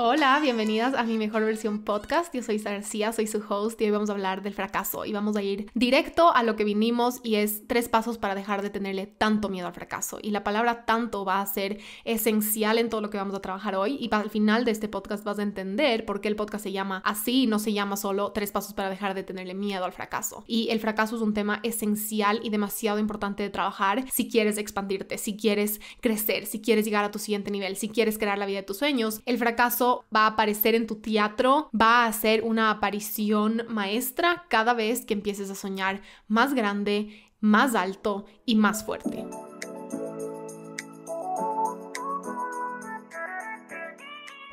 Hola, bienvenidas a Mi Mejor Versión Podcast. Yo soy Sara García, soy su host y hoy vamos a hablar del fracaso y vamos a ir directo a lo que vinimos y es 3 pasos para dejar de tenerle tanto miedo al fracaso. Y la palabra tanto va a ser esencial en todo lo que vamos a trabajar hoy y al final de este podcast vas a entender por qué el podcast se llama así y no se llama solo 3 pasos para dejar de tenerle miedo al fracaso. Y el fracaso es un tema esencial y demasiado importante de trabajar si quieres expandirte, si quieres crecer, si quieres llegar a tu siguiente nivel, si quieres crear la vida de tus sueños. El fracaso va a aparecer en tu teatro, va a ser una aparición maestra cada vez que empieces a soñar más grande, más alto y más fuerte.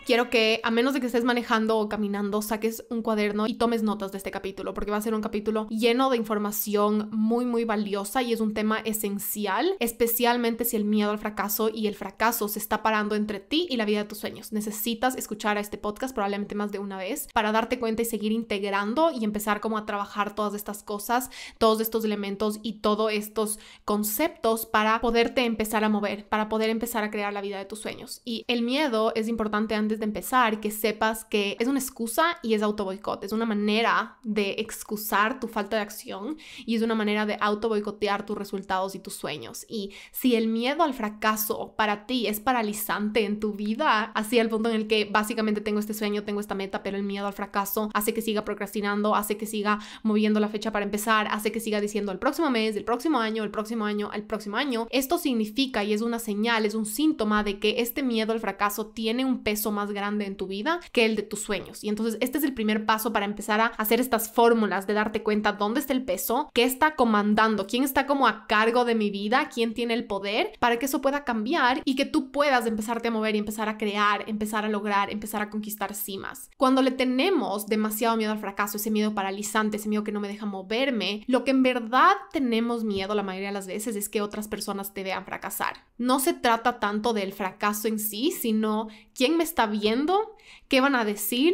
Quiero que, a menos de que estés manejando o caminando, saques un cuaderno y tomes notas de este capítulo, porque va a ser un capítulo lleno de información muy valiosa y es un tema esencial, especialmente si el miedo al fracaso y el fracaso se está parando entre ti y la vida de tus sueños. Necesitas escuchar a este podcast probablemente más de una vez para darte cuenta y seguir integrando y empezar como a trabajar todas estas cosas, todos estos elementos y todos estos conceptos para poderte empezar a mover, para poder empezar a crear la vida de tus sueños. Y el miedo es importante antes de empezar que sepas que es una excusa y es autoboicot, es una manera de excusar tu falta de acción y es una manera de autoboicotear tus resultados y tus sueños. Y si el miedo al fracaso para ti es paralizante en tu vida, así al punto en el que básicamente tengo este sueño, tengo esta meta, pero el miedo al fracaso hace que siga procrastinando, hace que siga moviendo la fecha para empezar, hace que siga diciendo el próximo mes, el próximo año, el próximo año, el próximo año, esto significa y es una señal, es un síntoma de que este miedo al fracaso tiene un peso más grande en tu vida que el de tus sueños. Y entonces este es el primer paso para empezar a hacer estas fórmulas de darte cuenta dónde está el peso, qué está comandando, quién está como a cargo de mi vida, quién tiene el poder para que eso pueda cambiar y que tú puedas empezarte a mover y empezar a crear, empezar a lograr, empezar a conquistar cimas. Cuando le tenemos demasiado miedo al fracaso, ese miedo paralizante, ese miedo que no me deja moverme, lo que en verdad tenemos miedo la mayoría de las veces es que otras personas te vean fracasar. No se trata tanto del fracaso en sí, sino quién me está viendo, qué van a decir,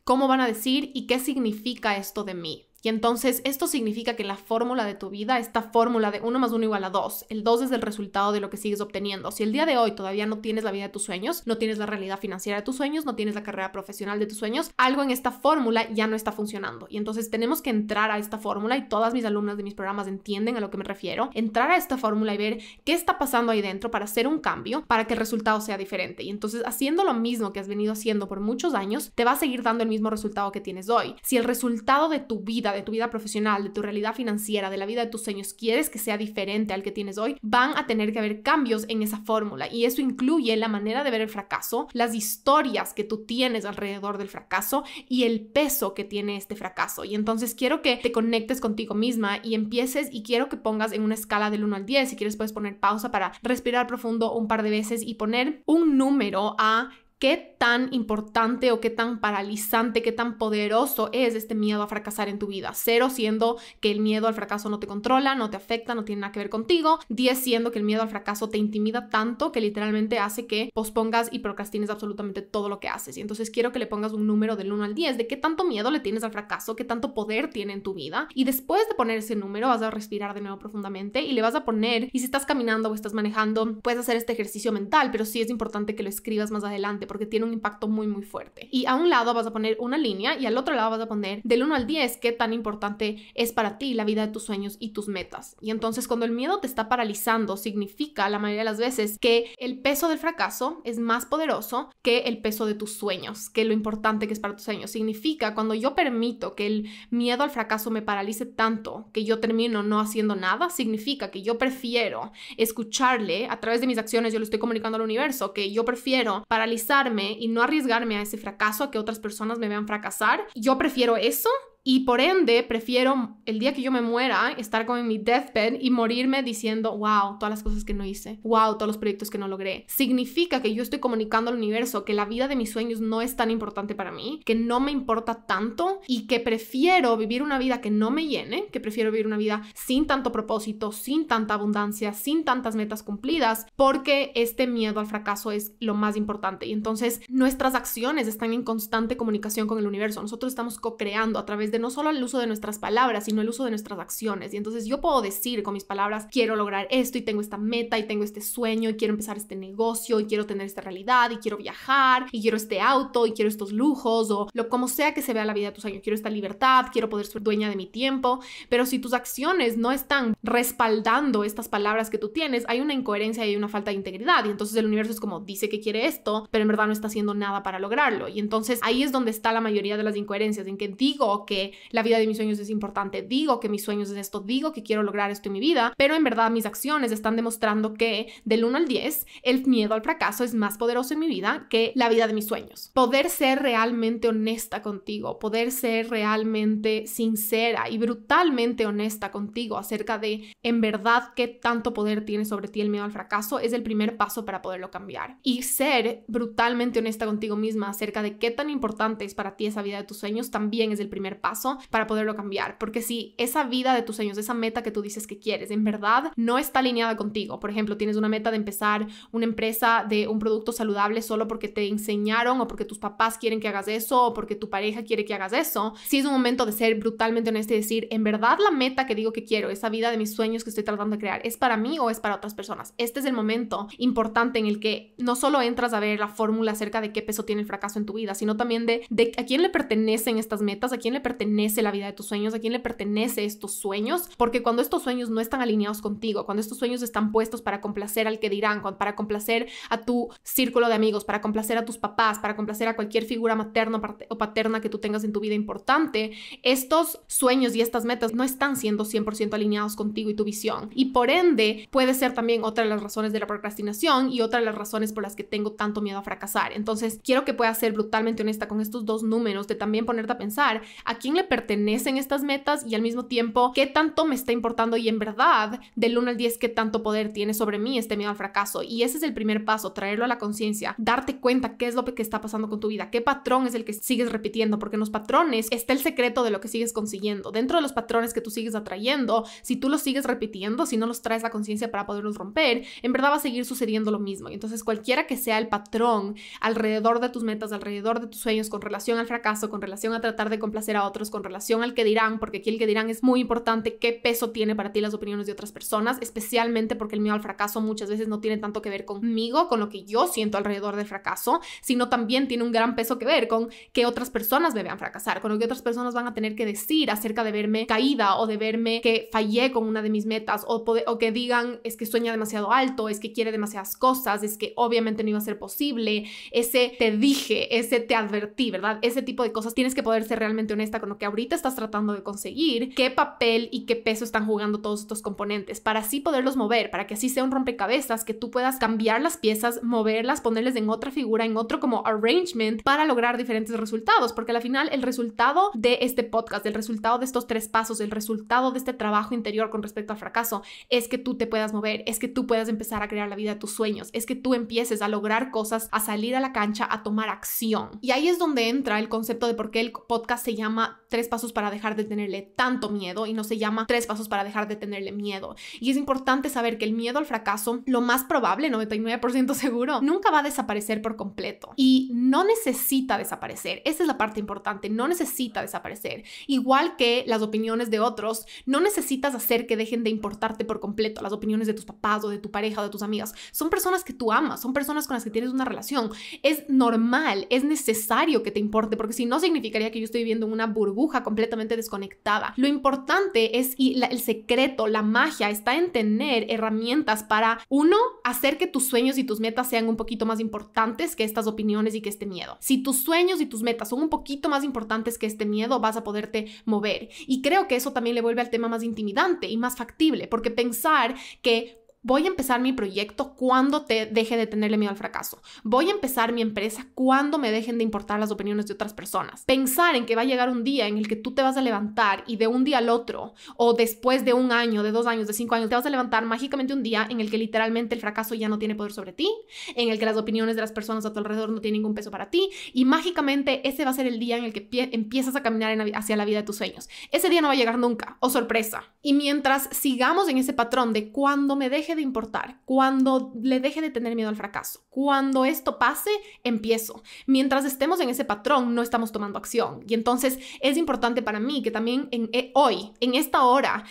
cómo van a decir y qué significa esto de mí. Y entonces esto significa que la fórmula de tu vida, esta fórmula de 1 más 1 igual a 2, el 2 es el resultado de lo que sigues obteniendo. Si el día de hoy todavía no tienes la vida de tus sueños, no tienes la realidad financiera de tus sueños, no tienes la carrera profesional de tus sueños, algo en esta fórmula ya no está funcionando. Y entonces tenemos que entrar a esta fórmula y todas mis alumnas de mis programas entienden a lo que me refiero, entrar a esta fórmula y ver qué está pasando ahí dentro para hacer un cambio, para que el resultado sea diferente. Y entonces haciendo lo mismo que has venido haciendo por muchos años, te va a seguir dando el mismo resultado que tienes hoy. Si el resultado de tu vida profesional, de tu realidad financiera, de la vida de tus sueños, quieres que sea diferente al que tienes hoy, van a tener que haber cambios en esa fórmula y eso incluye la manera de ver el fracaso, las historias que tú tienes alrededor del fracaso y el peso que tiene este fracaso. Y entonces quiero que te conectes contigo misma y empieces y quiero que pongas en una escala del 1 al 10, si quieres puedes poner pausa para respirar profundo un par de veces y poner un número a ¿qué tan importante o qué tan paralizante, qué tan poderoso es este miedo a fracasar en tu vida? 0 siendo que el miedo al fracaso no te controla, no te afecta, no tiene nada que ver contigo. 10 siendo que el miedo al fracaso te intimida tanto que literalmente hace que pospongas y procrastines absolutamente todo lo que haces. Y entonces quiero que le pongas un número del 1 al 10 de qué tanto miedo le tienes al fracaso, qué tanto poder tiene en tu vida. Y después de poner ese número vas a respirar de nuevo profundamente y le vas a poner, y si estás caminando o estás manejando, puedes hacer este ejercicio mental, pero sí es importante que lo escribas más adelante porque tiene un impacto muy fuerte. Y a un lado vas a poner una línea y al otro lado vas a poner del 1 al 10 qué tan importante es para ti la vida de tus sueños y tus metas. Y entonces cuando el miedo te está paralizando, significa la mayoría de las veces que el peso del fracaso es más poderoso que el peso de tus sueños, que lo importante que es para tus sueños. Significa cuando yo permito que el miedo al fracaso me paralice tanto que yo termino no haciendo nada, significa que yo prefiero escucharle a través de mis acciones, yo le estoy comunicando al universo que yo prefiero paralizarme y no arriesgarme a ese fracaso, a que otras personas me vean fracasar. Yo prefiero eso Y por ende, prefiero el día que yo me muera estar como en mi deathbed y morirme diciendo, wow, todas las cosas que no hice, wow, todos los proyectos que no logré. Significa que yo estoy comunicando al universo que la vida de mis sueños no es tan importante para mí, que no me importa tanto y que prefiero vivir una vida que no me llene, que prefiero vivir una vida sin tanto propósito, sin tanta abundancia, sin tantas metas cumplidas, porque este miedo al fracaso es lo más importante. Y entonces nuestras acciones están en constante comunicación con el universo. Nosotros estamos co-creando a través de de no solo el uso de nuestras palabras, sino el uso de nuestras acciones. Y entonces yo puedo decir con mis palabras, quiero lograr esto y tengo esta meta y tengo este sueño y quiero empezar este negocio y quiero tener esta realidad y quiero viajar y quiero este auto y quiero estos lujos o lo como sea que se vea la vida de tus sueños. Quiero esta libertad, quiero poder ser dueña de mi tiempo. Pero si tus acciones no están respaldando estas palabras que tú tienes, hay una incoherencia y hay una falta de integridad. Y entonces el universo es como, dice que quiere esto, pero en verdad no está haciendo nada para lograrlo. Y entonces ahí es donde está la mayoría de las incoherencias, en que digo que la vida de mis sueños es importante, digo que mis sueños es esto, digo que quiero lograr esto en mi vida, pero en verdad mis acciones están demostrando que del 1 al 10, el miedo al fracaso es más poderoso en mi vida que la vida de mis sueños. Poder ser realmente honesta contigo, poder ser realmente sincera y brutalmente honesta contigo acerca de en verdad qué tanto poder tiene sobre ti el miedo al fracaso es el primer paso para poderlo cambiar. Y ser brutalmente honesta contigo misma acerca de qué tan importante es para ti esa vida de tus sueños también es el primer paso para poderlo cambiar. Porque si esa vida de tus sueños, esa meta que tú dices que quieres, en verdad no está alineada contigo, por ejemplo, tienes una meta de empezar una empresa de un producto saludable solo porque te enseñaron o porque tus papás quieren que hagas eso o porque tu pareja quiere que hagas eso, sí es un momento de ser brutalmente honesto y decir, en verdad la meta que digo que quiero, esa vida de mis sueños que estoy tratando de crear, ¿es para mí o es para otras personas? Este es el momento importante en el que no solo entras a ver la fórmula acerca de qué peso tiene el fracaso en tu vida, sino también de a quién le pertenecen estas metas, a quién le pertenece la vida de tus sueños, a quién le pertenece estos sueños, porque cuando estos sueños no están alineados contigo, cuando estos sueños están puestos para complacer al que dirán, para complacer a tu círculo de amigos, para complacer a tus papás, para complacer a cualquier figura materna o paterna que tú tengas en tu vida importante, estos sueños y estas metas no están siendo 100% alineados contigo y tu visión. Y por ende, puede ser también otra de las razones de la procrastinación y otra de las razones por las que tengo tanto miedo a fracasar. Entonces, quiero que puedas ser brutalmente honesta con estos dos números, de también ponerte a pensar a quién le pertenecen estas metas y al mismo tiempo qué tanto me está importando y en verdad del 1 al 10 qué tanto poder tiene sobre mí este miedo al fracaso. Y ese es el primer paso, traerlo a la conciencia, darte cuenta qué es lo que está pasando con tu vida, qué patrón es el que sigues repitiendo, porque en los patrones está el secreto de lo que sigues consiguiendo. Dentro de los patrones que tú sigues atrayendo, si tú los sigues repitiendo, si no los traes a conciencia para poderlos romper, en verdad va a seguir sucediendo lo mismo. Y entonces cualquiera que sea el patrón alrededor de tus metas, alrededor de tus sueños, con relación al fracaso, con relación a tratar de complacer a otros, con relación al que dirán, porque aquí el que dirán es muy importante, qué peso tiene para ti las opiniones de otras personas, especialmente porque el miedo al fracaso muchas veces no tiene tanto que ver conmigo, con lo que yo siento alrededor del fracaso, sino también tiene un gran peso que ver con que otras personas me vean fracasar, con lo que otras personas van a tener que decir acerca de verme caída o de verme que fallé con una de mis metas o que digan es que sueña demasiado alto, es que quiere demasiadas cosas, es que obviamente no iba a ser posible, ese te dije, ese te advertí, ¿verdad? Ese tipo de cosas tienes que poder ser realmente honesta con lo que ahorita estás tratando de conseguir, qué papel y qué peso están jugando todos estos componentes para así poderlos mover, para que así sea un rompecabezas, que tú puedas cambiar las piezas, moverlas, ponerles en otra figura, en otro como arrangement para lograr diferentes resultados, porque al final el resultado de este podcast, el resultado de estos 3 pasos, el resultado de este trabajo interior con respecto al fracaso es que tú te puedas mover, es que tú puedas empezar a crear la vida de tus sueños, es que tú empieces a lograr cosas, a salir a la cancha, a tomar acción. Y ahí es donde entra el concepto de por qué el podcast se llama 3 pasos para dejar de tenerle tanto miedo y no se llama 3 pasos para dejar de tenerle miedo. Y es importante saber que el miedo al fracaso, lo más probable, 99% seguro, nunca va a desaparecer por completo. Y no necesita desaparecer. Esa es la parte importante. No necesita desaparecer. Igual que las opiniones de otros, no necesitas hacer que dejen de importarte por completo. Las opiniones de tus papás o de tu pareja o de tus amigas. Son personas que tú amas, son personas con las que tienes una relación. Es normal, es necesario que te importe, porque si no significaría que yo estoy viviendo en una burbuja completamente desconectada. Lo importante es, y el secreto, la magia está en tener herramientas para, uno, hacer que tus sueños y tus metas sean un poquito más importantes que estas opiniones y que este miedo. Si tus sueños y tus metas son un poquito más importantes que este miedo, vas a poderte mover. Y creo que eso también le vuelve al tema más intimidante y más factible, porque pensar que voy a empezar mi proyecto cuando te deje de tenerle miedo al fracaso. Voy a empezar mi empresa cuando me dejen de importar las opiniones de otras personas. Pensar en que va a llegar un día en el que tú te vas a levantar y de un día al otro, o después de 1 año, de 2 años, de 5 años, te vas a levantar mágicamente un día en el que literalmente el fracaso ya no tiene poder sobre ti, en el que las opiniones de las personas a tu alrededor no tienen ningún peso para ti, y mágicamente ese va a ser el día en el que empiezas a caminar hacia la vida de tus sueños. Ese día no va a llegar nunca, oh sorpresa. Y mientras sigamos en ese patrón de cuando me deje de importar, cuando le deje de tener miedo al fracaso, cuando esto pase, empiezo. Mientras estemos en ese patrón, no estamos tomando acción. Y entonces es importante para mí que también hoy, en esta hora,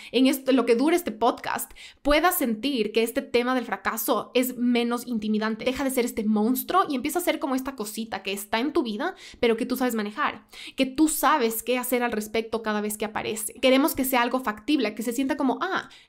lo que dure este podcast, puedas sentir que este tema del fracaso es menos intimidante. Deja de ser este monstruo y empieza a ser como esta cosita que está en tu vida, pero que tú sabes manejar, que tú sabes qué hacer al respecto cada vez que aparece. Queremos que sea algo factible, que se sienta como,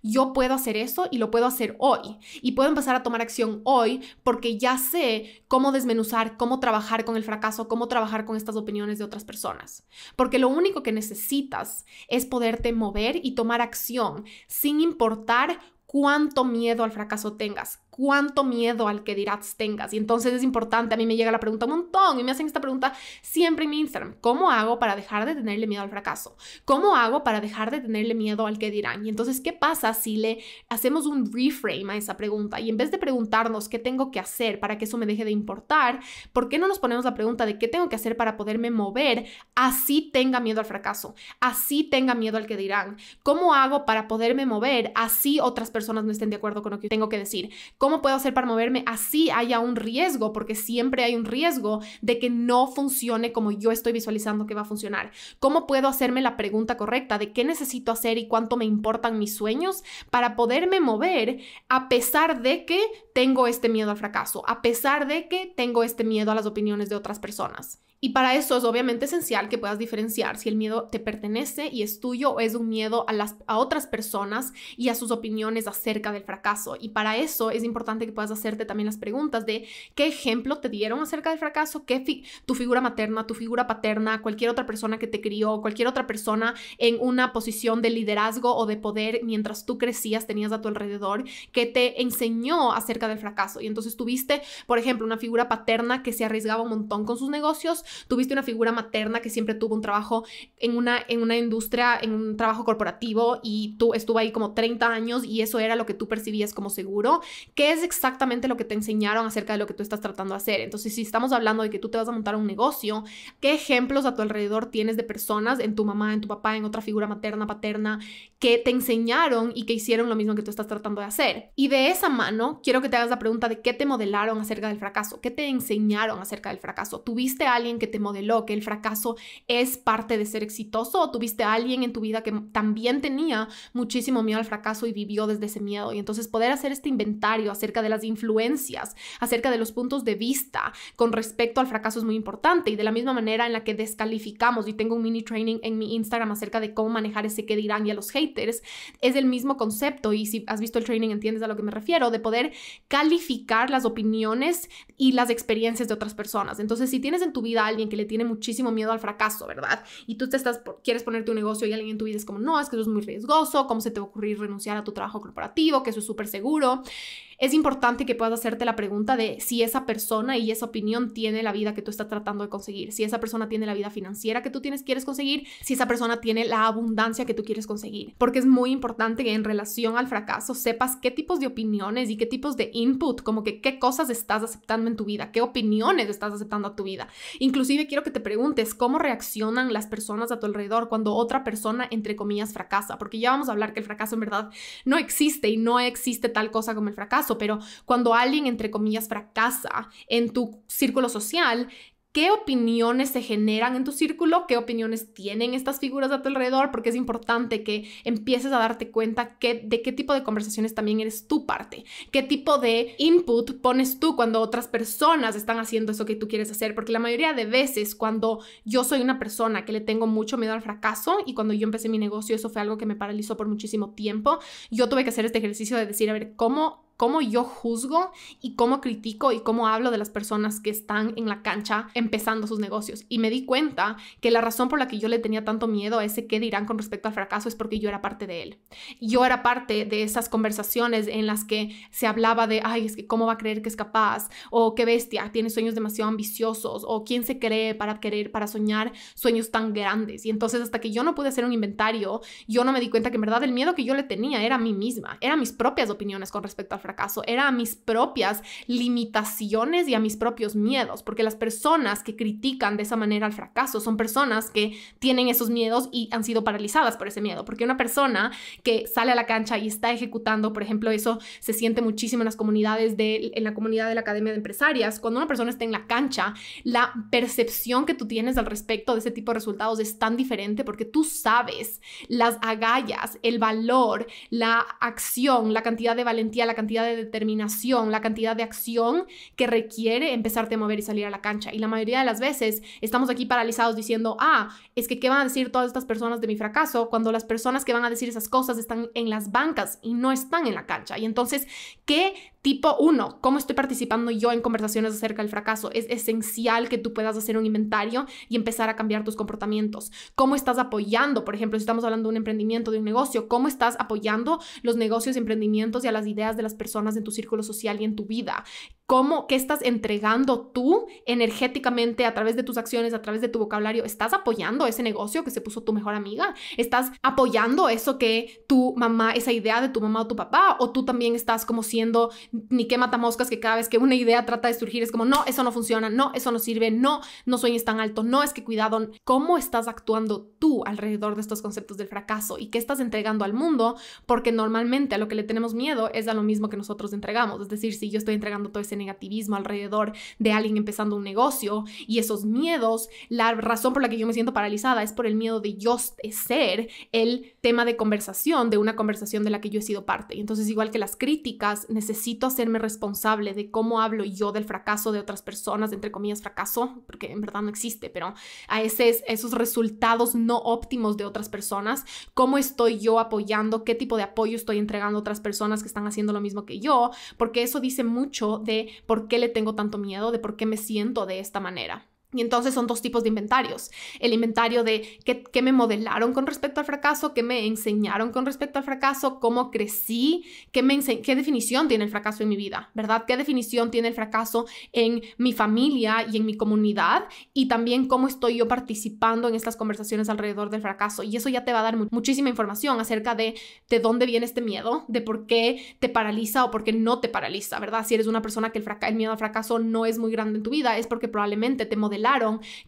yo puedo hacer eso y lo puedo hacer hoy. Y puedo empezar a tomar acción hoy porque ya sé cómo desmenuzar, cómo trabajar con el fracaso, cómo trabajar con estas opiniones de otras personas. Porque lo único que necesitas es poderte mover y tomar acción sin importar cuánto miedo al fracaso tengas, cuánto miedo al que dirás tengas. Y entonces es importante, a mí me llega la pregunta un montón y me hacen esta pregunta siempre en mi Instagram: ¿cómo hago para dejar de tenerle miedo al fracaso? ¿Cómo hago para dejar de tenerle miedo al que dirán? Y entonces, ¿qué pasa si le hacemos un reframe a esa pregunta? Y en vez de preguntarnos qué tengo que hacer para que eso me deje de importar, ¿por qué no nos ponemos la pregunta de qué tengo que hacer para poderme mover así tenga miedo al fracaso, así tenga miedo al que dirán? ¿Cómo hago para poderme mover así otras personas no estén de acuerdo con lo que tengo que decir? ¿Cómo puedo hacer para moverme así haya un riesgo? Porque siempre hay un riesgo de que no funcione como yo estoy visualizando que va a funcionar. ¿Cómo puedo hacerme la pregunta correcta de qué necesito hacer y cuánto me importan mis sueños para poderme mover a pesar de que tengo este miedo al fracaso, a pesar de que tengo este miedo a las opiniones de otras personas? Y para eso es obviamente esencial que puedas diferenciar si el miedo te pertenece y es tuyo o es un miedo a otras personas y a sus opiniones acerca del fracaso. Y para eso es importante que puedas hacerte también las preguntas de qué ejemplo te dieron acerca del fracaso, tu figura materna, tu figura paterna, cualquier otra persona que te crió, cualquier otra persona en una posición de liderazgo o de poder mientras tú crecías, tenías a tu alrededor, que te enseñó acerca del fracaso. Y entonces tuviste, por ejemplo, una figura paterna que se arriesgaba un montón con sus negocios. Tuviste una figura materna que siempre tuvo un trabajo en una industria, en un trabajo corporativo, y tú estuvo ahí como 30 años y eso era lo que tú percibías como seguro. ¿Qué es exactamente lo que te enseñaron acerca de lo que tú estás tratando de hacer? Entonces, si estamos hablando de que tú te vas a montar un negocio, ¿qué ejemplos a tu alrededor tienes de personas, en tu mamá, en tu papá, en otra figura materna, paterna, que te enseñaron y que hicieron lo mismo que tú estás tratando de hacer? Y de esa mano, quiero que te hagas la pregunta de qué te modelaron acerca del fracaso, qué te enseñaron acerca del fracaso. ¿Tuviste a alguien que te modeló que el fracaso es parte de ser exitoso, o tuviste a alguien en tu vida que también tenía muchísimo miedo al fracaso y vivió desde ese miedo? Y entonces poder hacer este inventario acerca de las influencias, acerca de los puntos de vista con respecto al fracaso es muy importante. Y de la misma manera en la que descalificamos, y tengo un mini training en mi Instagram acerca de cómo manejar ese qué dirán y a los haters, es el mismo concepto. Y si has visto el training entiendes a lo que me refiero, de poder calificar las opiniones y las experiencias de otras personas. Entonces, si tienes en tu vida a alguien que le tiene muchísimo miedo al fracaso, ¿verdad? Y tú quieres ponerte un negocio y alguien en tu vida es como, no, es que eso es muy riesgoso, ¿cómo se te va a ocurrir renunciar a tu trabajo corporativo? Que eso es súper seguro. Es importante que puedas hacerte la pregunta de si esa persona y esa opinión tiene la vida que tú estás tratando de conseguir, si esa persona tiene la vida financiera que tú quieres conseguir, si esa persona tiene la abundancia que tú quieres conseguir. Porque es muy importante que en relación al fracaso sepas qué tipos de opiniones y qué tipos de input, como que qué cosas estás aceptando en tu vida, qué opiniones estás aceptando a tu vida. Inclusive quiero que te preguntes cómo reaccionan las personas a tu alrededor cuando otra persona, entre comillas, fracasa, porque ya vamos a hablar que el fracaso en verdad no existe y no existe tal cosa como el fracaso. Pero cuando alguien, entre comillas, fracasa en tu círculo social, ¿qué opiniones se generan en tu círculo? ¿Qué opiniones tienen estas figuras a tu alrededor? Porque es importante que empieces a darte cuenta de qué tipo de conversaciones también eres tú parte. ¿Qué tipo de input pones tú cuando otras personas están haciendo eso que tú quieres hacer? Porque la mayoría de veces cuando yo soy una persona que le tengo mucho miedo al fracaso, y cuando yo empecé mi negocio eso fue algo que me paralizó por muchísimo tiempo, yo tuve que hacer este ejercicio de decir, a ver, ¿cómo yo juzgo y cómo critico y cómo hablo de las personas que están en la cancha empezando sus negocios? Y me di cuenta que la razón por la que yo le tenía tanto miedo a ese qué dirán con respecto al fracaso es porque yo era parte de él. Yo era parte de esas conversaciones en las que se hablaba de, ay, es que cómo va a creer que es capaz, o qué bestia, tiene sueños demasiado ambiciosos, o quién se cree para soñar sueños tan grandes. Y entonces hasta que yo no pude hacer un inventario, yo no me di cuenta que en verdad el miedo que yo le tenía era a mí misma, eran mis propias opiniones con respecto al fracaso. fracaso, era a mis propias limitaciones y a mis propios miedos, porque las personas que critican de esa manera al fracaso son personas que tienen esos miedos y han sido paralizadas por ese miedo, porque una persona que sale a la cancha y está ejecutando, por ejemplo, eso se siente muchísimo en las comunidades en la comunidad de la Academia de Empresarias. Cuando una persona está en la cancha, la percepción que tú tienes al respecto de ese tipo de resultados es tan diferente porque tú sabes las agallas, el valor, la acción, la cantidad de valentía, la cantidad de determinación, la cantidad de acción que requiere empezarte a mover y salir a la cancha. Y la mayoría de las veces estamos aquí paralizados diciendo, es que ¿qué van a decir todas estas personas de mi fracaso? Cuando las personas que van a decir esas cosas están en las bancas y no están en la cancha. Y entonces, ¿cómo estoy participando yo en conversaciones acerca del fracaso? Es esencial que tú puedas hacer un inventario y empezar a cambiar tus comportamientos. ¿Cómo estás apoyando? Por ejemplo, si estamos hablando de un emprendimiento, de un negocio, ¿cómo estás apoyando los negocios, emprendimientos y a las ideas de las personas en tu círculo social y en tu vida? ¿Qué estás entregando tú energéticamente a través de tus acciones, a través de tu vocabulario? ¿Estás apoyando ese negocio que se puso tu mejor amiga? ¿Estás apoyando eso que tu mamá, esa idea de tu mamá o tu papá? ¿O tú también estás como siendo ni qué matamoscas que cada vez que una idea trata de surgir es como, no, eso no funciona, no, eso no sirve, no sueñes tan alto, no, es que cuidado? ¿Cómo estás actuando tú alrededor de estos conceptos del fracaso? ¿Y qué estás entregando al mundo? Porque normalmente a lo que le tenemos miedo es a lo mismo que nosotros entregamos. Es decir, si yo estoy entregando todo ese negativismo alrededor de alguien empezando un negocio y esos miedos, la razón por la que yo me siento paralizada es por el miedo de yo ser el tema de conversación, de una conversación de la que yo he sido parte. Y entonces, igual que las críticas, necesito hacerme responsable de cómo hablo yo del fracaso de otras personas, entre comillas fracaso, porque en verdad no existe, pero a esos resultados no óptimos de otras personas, cómo estoy yo apoyando, qué tipo de apoyo estoy entregando a otras personas que están haciendo lo mismo que yo, porque eso dice mucho de por qué le tengo tanto miedo, de por qué me siento de esta manera. Y entonces son dos tipos de inventarios. El inventario de qué me modelaron con respecto al fracaso, qué me enseñaron con respecto al fracaso, cómo crecí, qué definición tiene el fracaso en mi vida, ¿verdad? ¿Qué definición tiene el fracaso en mi familia y en mi comunidad? Y también cómo estoy yo participando en estas conversaciones alrededor del fracaso. Y eso ya te va a dar muchísima información acerca de dónde viene este miedo, de por qué te paraliza o por qué no te paraliza, ¿verdad? Si eres una persona que el miedo al fracaso no es muy grande en tu vida, es porque probablemente te modelaron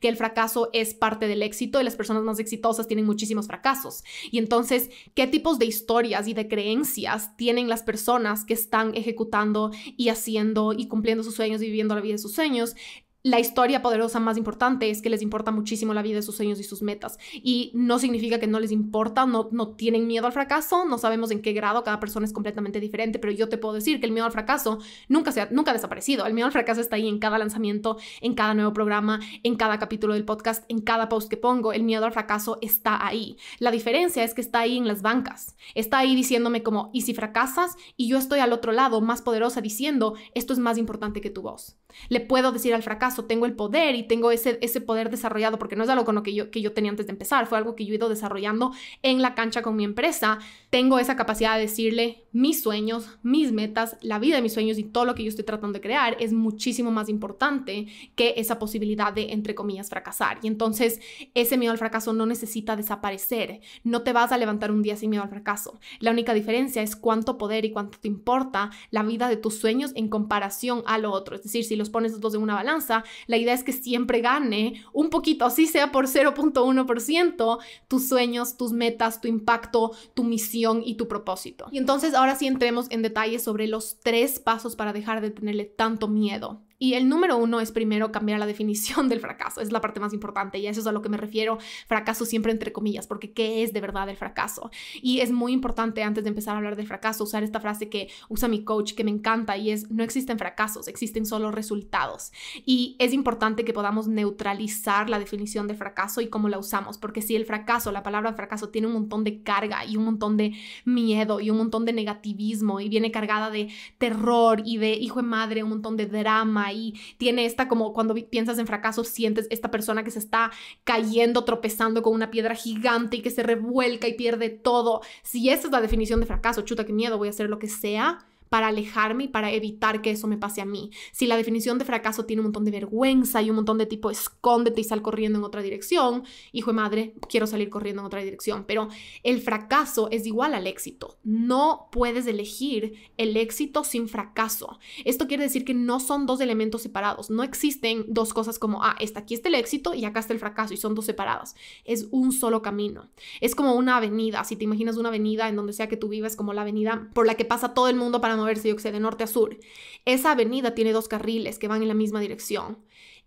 que el fracaso es parte del éxito y las personas más exitosas tienen muchísimos fracasos. Y entonces, ¿qué tipos de historias y de creencias tienen las personas que están ejecutando y haciendo y cumpliendo sus sueños y viviendo la vida de sus sueños? La historia poderosa más importante es que les importa muchísimo la vida de sus sueños y sus metas. Y no significa que no les importa, no tienen miedo al fracaso, no sabemos en qué grado, cada persona es completamente diferente, pero yo te puedo decir que el miedo al fracaso nunca ha desaparecido. El miedo al fracaso está ahí en cada lanzamiento, en cada nuevo programa, en cada capítulo del podcast, en cada post que pongo. El miedo al fracaso está ahí. La diferencia es que está ahí en las bancas. Está ahí diciéndome como, ¿y si fracasas? Y yo estoy al otro lado, más poderosa, diciendo, esto es más importante que tu voz. Le puedo decir al fracaso, tengo el poder y tengo ese poder desarrollado, porque no es algo con lo que yo tenía antes de empezar, fue algo que yo he ido desarrollando en la cancha con mi empresa. Tengo esa capacidad de decirle mis sueños, mis metas, la vida de mis sueños y todo lo que yo estoy tratando de crear es muchísimo más importante que esa posibilidad de, entre comillas, fracasar. Y entonces ese miedo al fracaso no necesita desaparecer. No te vas a levantar un día sin miedo al fracaso. La única diferencia es cuánto poder y cuánto te importa la vida de tus sueños en comparación a lo otro. Es decir, si los pones los dos en una balanza, la idea es que siempre gane un poquito, así sea por 0.1%, tus sueños, tus metas, tu impacto, tu misión y tu propósito. Y entonces ahora sí entremos en detalle sobre los 3 pasos para dejar de tenerle tanto miedo. Y el número 1 es primero cambiar la definición del fracaso. Es la parte más importante y a eso es a lo que me refiero. Fracaso siempre entre comillas, porque ¿qué es de verdad el fracaso? Y es muy importante antes de empezar a hablar del fracaso usar esta frase que usa mi coach que me encanta y es: no existen fracasos, existen solo resultados. Y es importante que podamos neutralizar la definición del fracaso y cómo la usamos, porque si el fracaso, la palabra fracaso tiene un montón de carga y un montón de miedo y un montón de negativismo y viene cargada de terror y de hijo de madre, un montón de drama y tiene esta como cuando piensas en fracaso sientes esta persona que se está cayendo, tropezando con una piedra gigante y que se revuelca y pierde todo. Si esa es la definición de fracaso, chuta, qué miedo, voy a hacer lo que sea para alejarme y para evitar que eso me pase a mí. Si la definición de fracaso tiene un montón de vergüenza y un montón de tipo escóndete y sal corriendo en otra dirección, hijo de madre, quiero salir corriendo en otra dirección. Pero el fracaso es igual al éxito. No puedes elegir el éxito sin fracaso. Esto quiere decir que no son dos elementos separados. No existen dos cosas como, aquí está el éxito y acá está el fracaso y son dos separadas. Es un solo camino. Es como una avenida. Si te imaginas una avenida en donde sea que tú vivas, como la avenida por la que pasa todo el mundo para moverse, yo que sé, de norte a sur. Esa avenida tiene dos carriles que van en la misma dirección.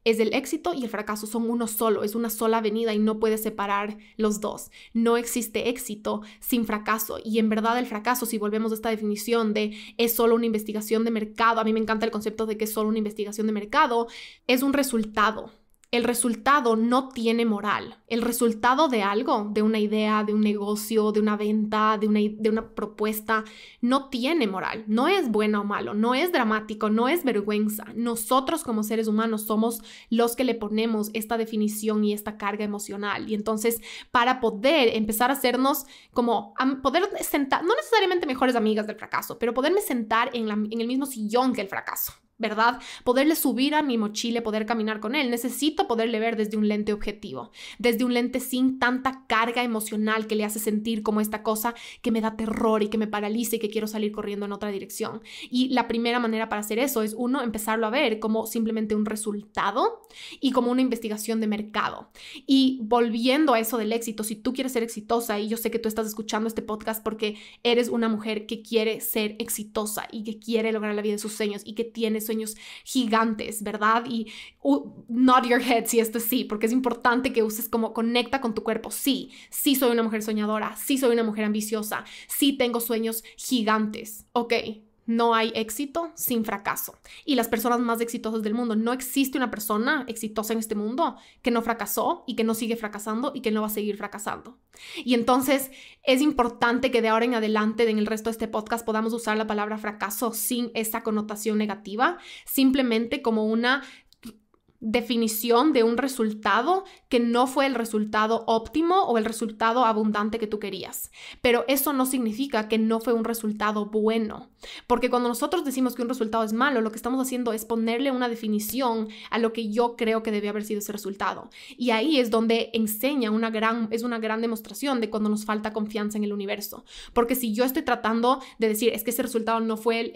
Es el éxito y el fracaso, son uno solo, es una sola avenida y no puedes separar los dos. No existe éxito sin fracaso, y en verdad el fracaso, si volvemos a esta definición de es solo una investigación de mercado, a mí me encanta el concepto de que es solo una investigación de mercado, es un resultado. El resultado no tiene moral. El resultado de algo, de una idea, de un negocio, de una venta, de una propuesta, no tiene moral. No es bueno o malo, no es dramático, no es vergüenza. Nosotros como seres humanos somos los que le ponemos esta definición y esta carga emocional. Y entonces, para poder empezar a hacernos como, poder sentar, no necesariamente mejores amigas del fracaso, pero poderme sentar en el mismo sillón que el fracaso, ¿verdad? Poderle subir a mi mochila, poder caminar con él. Necesito poderle ver desde un lente objetivo, desde un lente sin tanta carga emocional que le hace sentir como esta cosa que me da terror y que me paraliza y que quiero salir corriendo en otra dirección. Y la primera manera para hacer eso es, uno, empezarlo a ver como simplemente un resultado y como una investigación de mercado. Y volviendo a eso del éxito, si tú quieres ser exitosa, y yo sé que tú estás escuchando este podcast porque eres una mujer que quiere ser exitosa y que quiere lograr la vida de sus sueños y que tiene sueños gigantes, ¿verdad? Y nod your head si esto es sí, porque es importante que uses como conecta con tu cuerpo. Sí soy una mujer soñadora, sí soy una mujer ambiciosa, sí tengo sueños gigantes, ok. No hay éxito sin fracaso. Y las personas más exitosas del mundo, no existe una persona exitosa en este mundo que no fracasó y que no sigue fracasando y que no va a seguir fracasando. Y entonces es importante que de ahora en adelante, en el resto de este podcast, podamos usar la palabra fracaso sin esa connotación negativa, simplemente como una definición de un resultado que no fue el resultado óptimo o el resultado abundante que tú querías. Pero eso no significa que no fue un resultado bueno, porque cuando nosotros decimos que un resultado es malo, lo que estamos haciendo es ponerle una definición a lo que yo creo que debe haber sido ese resultado. Y ahí es donde enseña es una gran demostración de cuando nos falta confianza en el universo. Porque si yo estoy tratando de decir, es que ese resultado no fue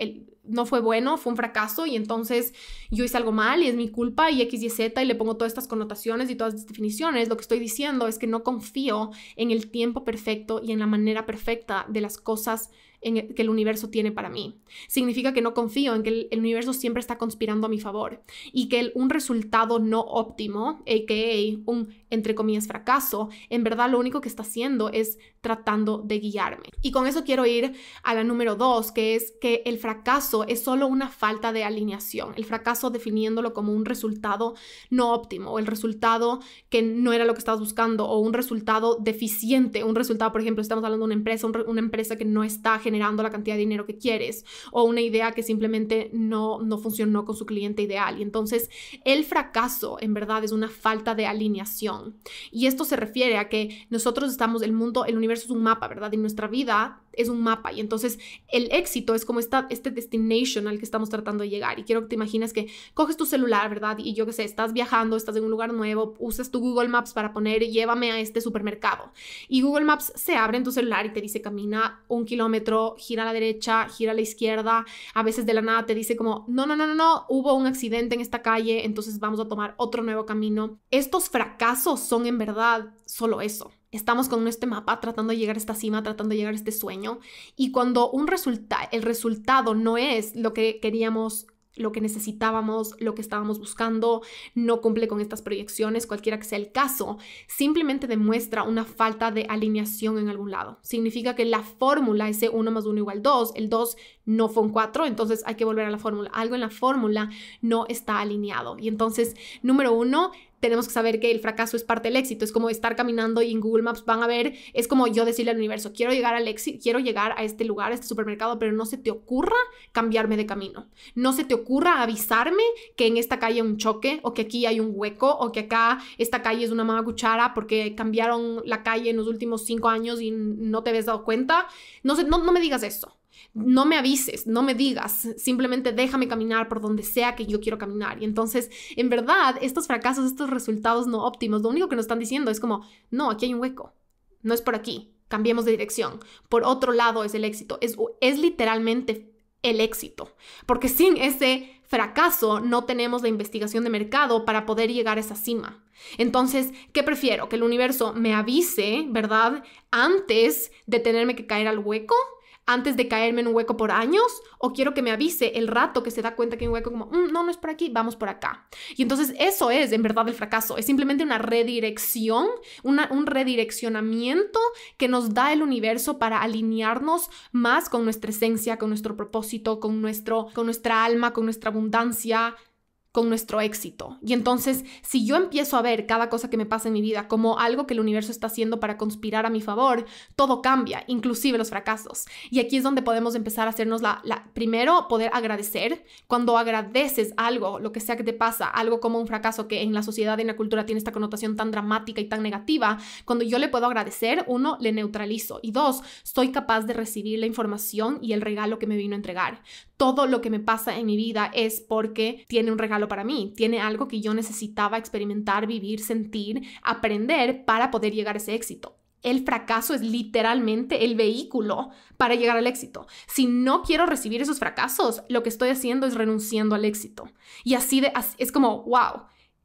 bueno, fue un fracaso y entonces yo hice algo mal y es mi culpa y X y Z y le pongo todas estas connotaciones y todas estas definiciones, lo que estoy diciendo es que no confío en el tiempo perfecto y en la manera perfecta de las cosas que el universo tiene para mí. Significa que no confío en que el universo siempre está conspirando a mi favor y que un resultado no óptimo, a.k.a. un, entre comillas, fracaso, en verdad lo único que está haciendo es tratando de guiarme. Y con eso quiero ir a la número 2, que es que el fracaso es solo una falta de alineación. El fracaso definiéndolo como un resultado no óptimo, o el resultado que no era lo que estabas buscando, o un resultado deficiente, un resultado, por ejemplo, estamos hablando de una empresa que no está generando la cantidad de dinero que quieres, o una idea que simplemente no funcionó con su cliente ideal. Y entonces el fracaso en verdad es una falta de alineación. Y esto se refiere a que nosotros estamos, el universo es un mapa, ¿verdad? Y nuestra vida es un mapa. Y entonces el éxito es como este destination al que estamos tratando de llegar. Y quiero que te imagines que coges tu celular, ¿verdad? Y yo qué sé, estás viajando, estás en un lugar nuevo, usas tu Google Maps para poner llévame a este supermercado. Y Google Maps se abre en tu celular y te dice camina 1 kilómetro, gira a la derecha, gira a la izquierda. A veces de la nada te dice como no, hubo un accidente en esta calle, entonces vamos a tomar otro nuevo camino. Estos fracasos son en verdad solo eso. Estamos con este mapa tratando de llegar a esta cima, tratando de llegar a este sueño. Y cuando el resultado no es lo que queríamos, lo que necesitábamos, lo que estábamos buscando, no cumple con estas proyecciones, cualquiera que sea el caso, simplemente demuestra una falta de alineación en algún lado. Significa que la fórmula, ese 1 más 1 igual 2, el 2 no fue un 4, entonces hay que volver a la fórmula. Algo en la fórmula no está alineado. Y entonces, número 1, tenemos que saber que el fracaso es parte del éxito. Es como estar caminando y en Google Maps van a ver, es como yo decirle al universo, quiero llegar al éxito, quiero llegar a este lugar, a este supermercado, pero no se te ocurra cambiarme de camino. No se te ocurra avisarme que en esta calle hay un choque, o que aquí hay un hueco, o que acá esta calle es una mala cuchara porque cambiaron la calle en los últimos 5 años y no te habías dado cuenta. No me digas eso. No me avises, no me digas, simplemente déjame caminar por donde sea que yo quiero caminar. Y entonces, en verdad, estos fracasos, estos resultados no óptimos, lo único que nos están diciendo es como, no, aquí hay un hueco, no es por aquí, cambiemos de dirección. Por otro lado es el éxito, es literalmente el éxito, porque sin ese fracaso no tenemos la investigación de mercado para poder llegar a esa cima. Entonces, ¿qué prefiero? ¿Que el universo me avise, verdad, antes de tenerme que caer al hueco? ¿Antes de caerme en un hueco por años? ¿O quiero que me avise el rato que se da cuenta que hay un hueco como, no es por aquí, vamos por acá? Y entonces eso es en verdad el fracaso. Es simplemente una redirección, un redireccionamiento que nos da el universo para alinearnos más con nuestra esencia, con nuestro propósito, con nuestra alma, con nuestra abundancia, con nuestro éxito. Y entonces, si yo empiezo a ver cada cosa que me pasa en mi vida como algo que el universo está haciendo para conspirar a mi favor, todo cambia, inclusive los fracasos. Y aquí es donde podemos empezar a hacernos primero, poder agradecer. Cuando agradeces algo, lo que sea que te pasa, algo como un fracaso que en la sociedad y en la cultura tiene esta connotación tan dramática y tan negativa, cuando yo le puedo agradecer, 1, le neutralizo, y 2, soy capaz de recibir la información y el regalo que me vino a entregar. Todo lo que me pasa en mi vida es porque tiene un regalo para mí, tiene algo que yo necesitaba experimentar, vivir, sentir, aprender para poder llegar a ese éxito. El fracaso es literalmente el vehículo para llegar al éxito. Si no quiero recibir esos fracasos, lo que estoy haciendo es renunciando al éxito. Y así es como, wow,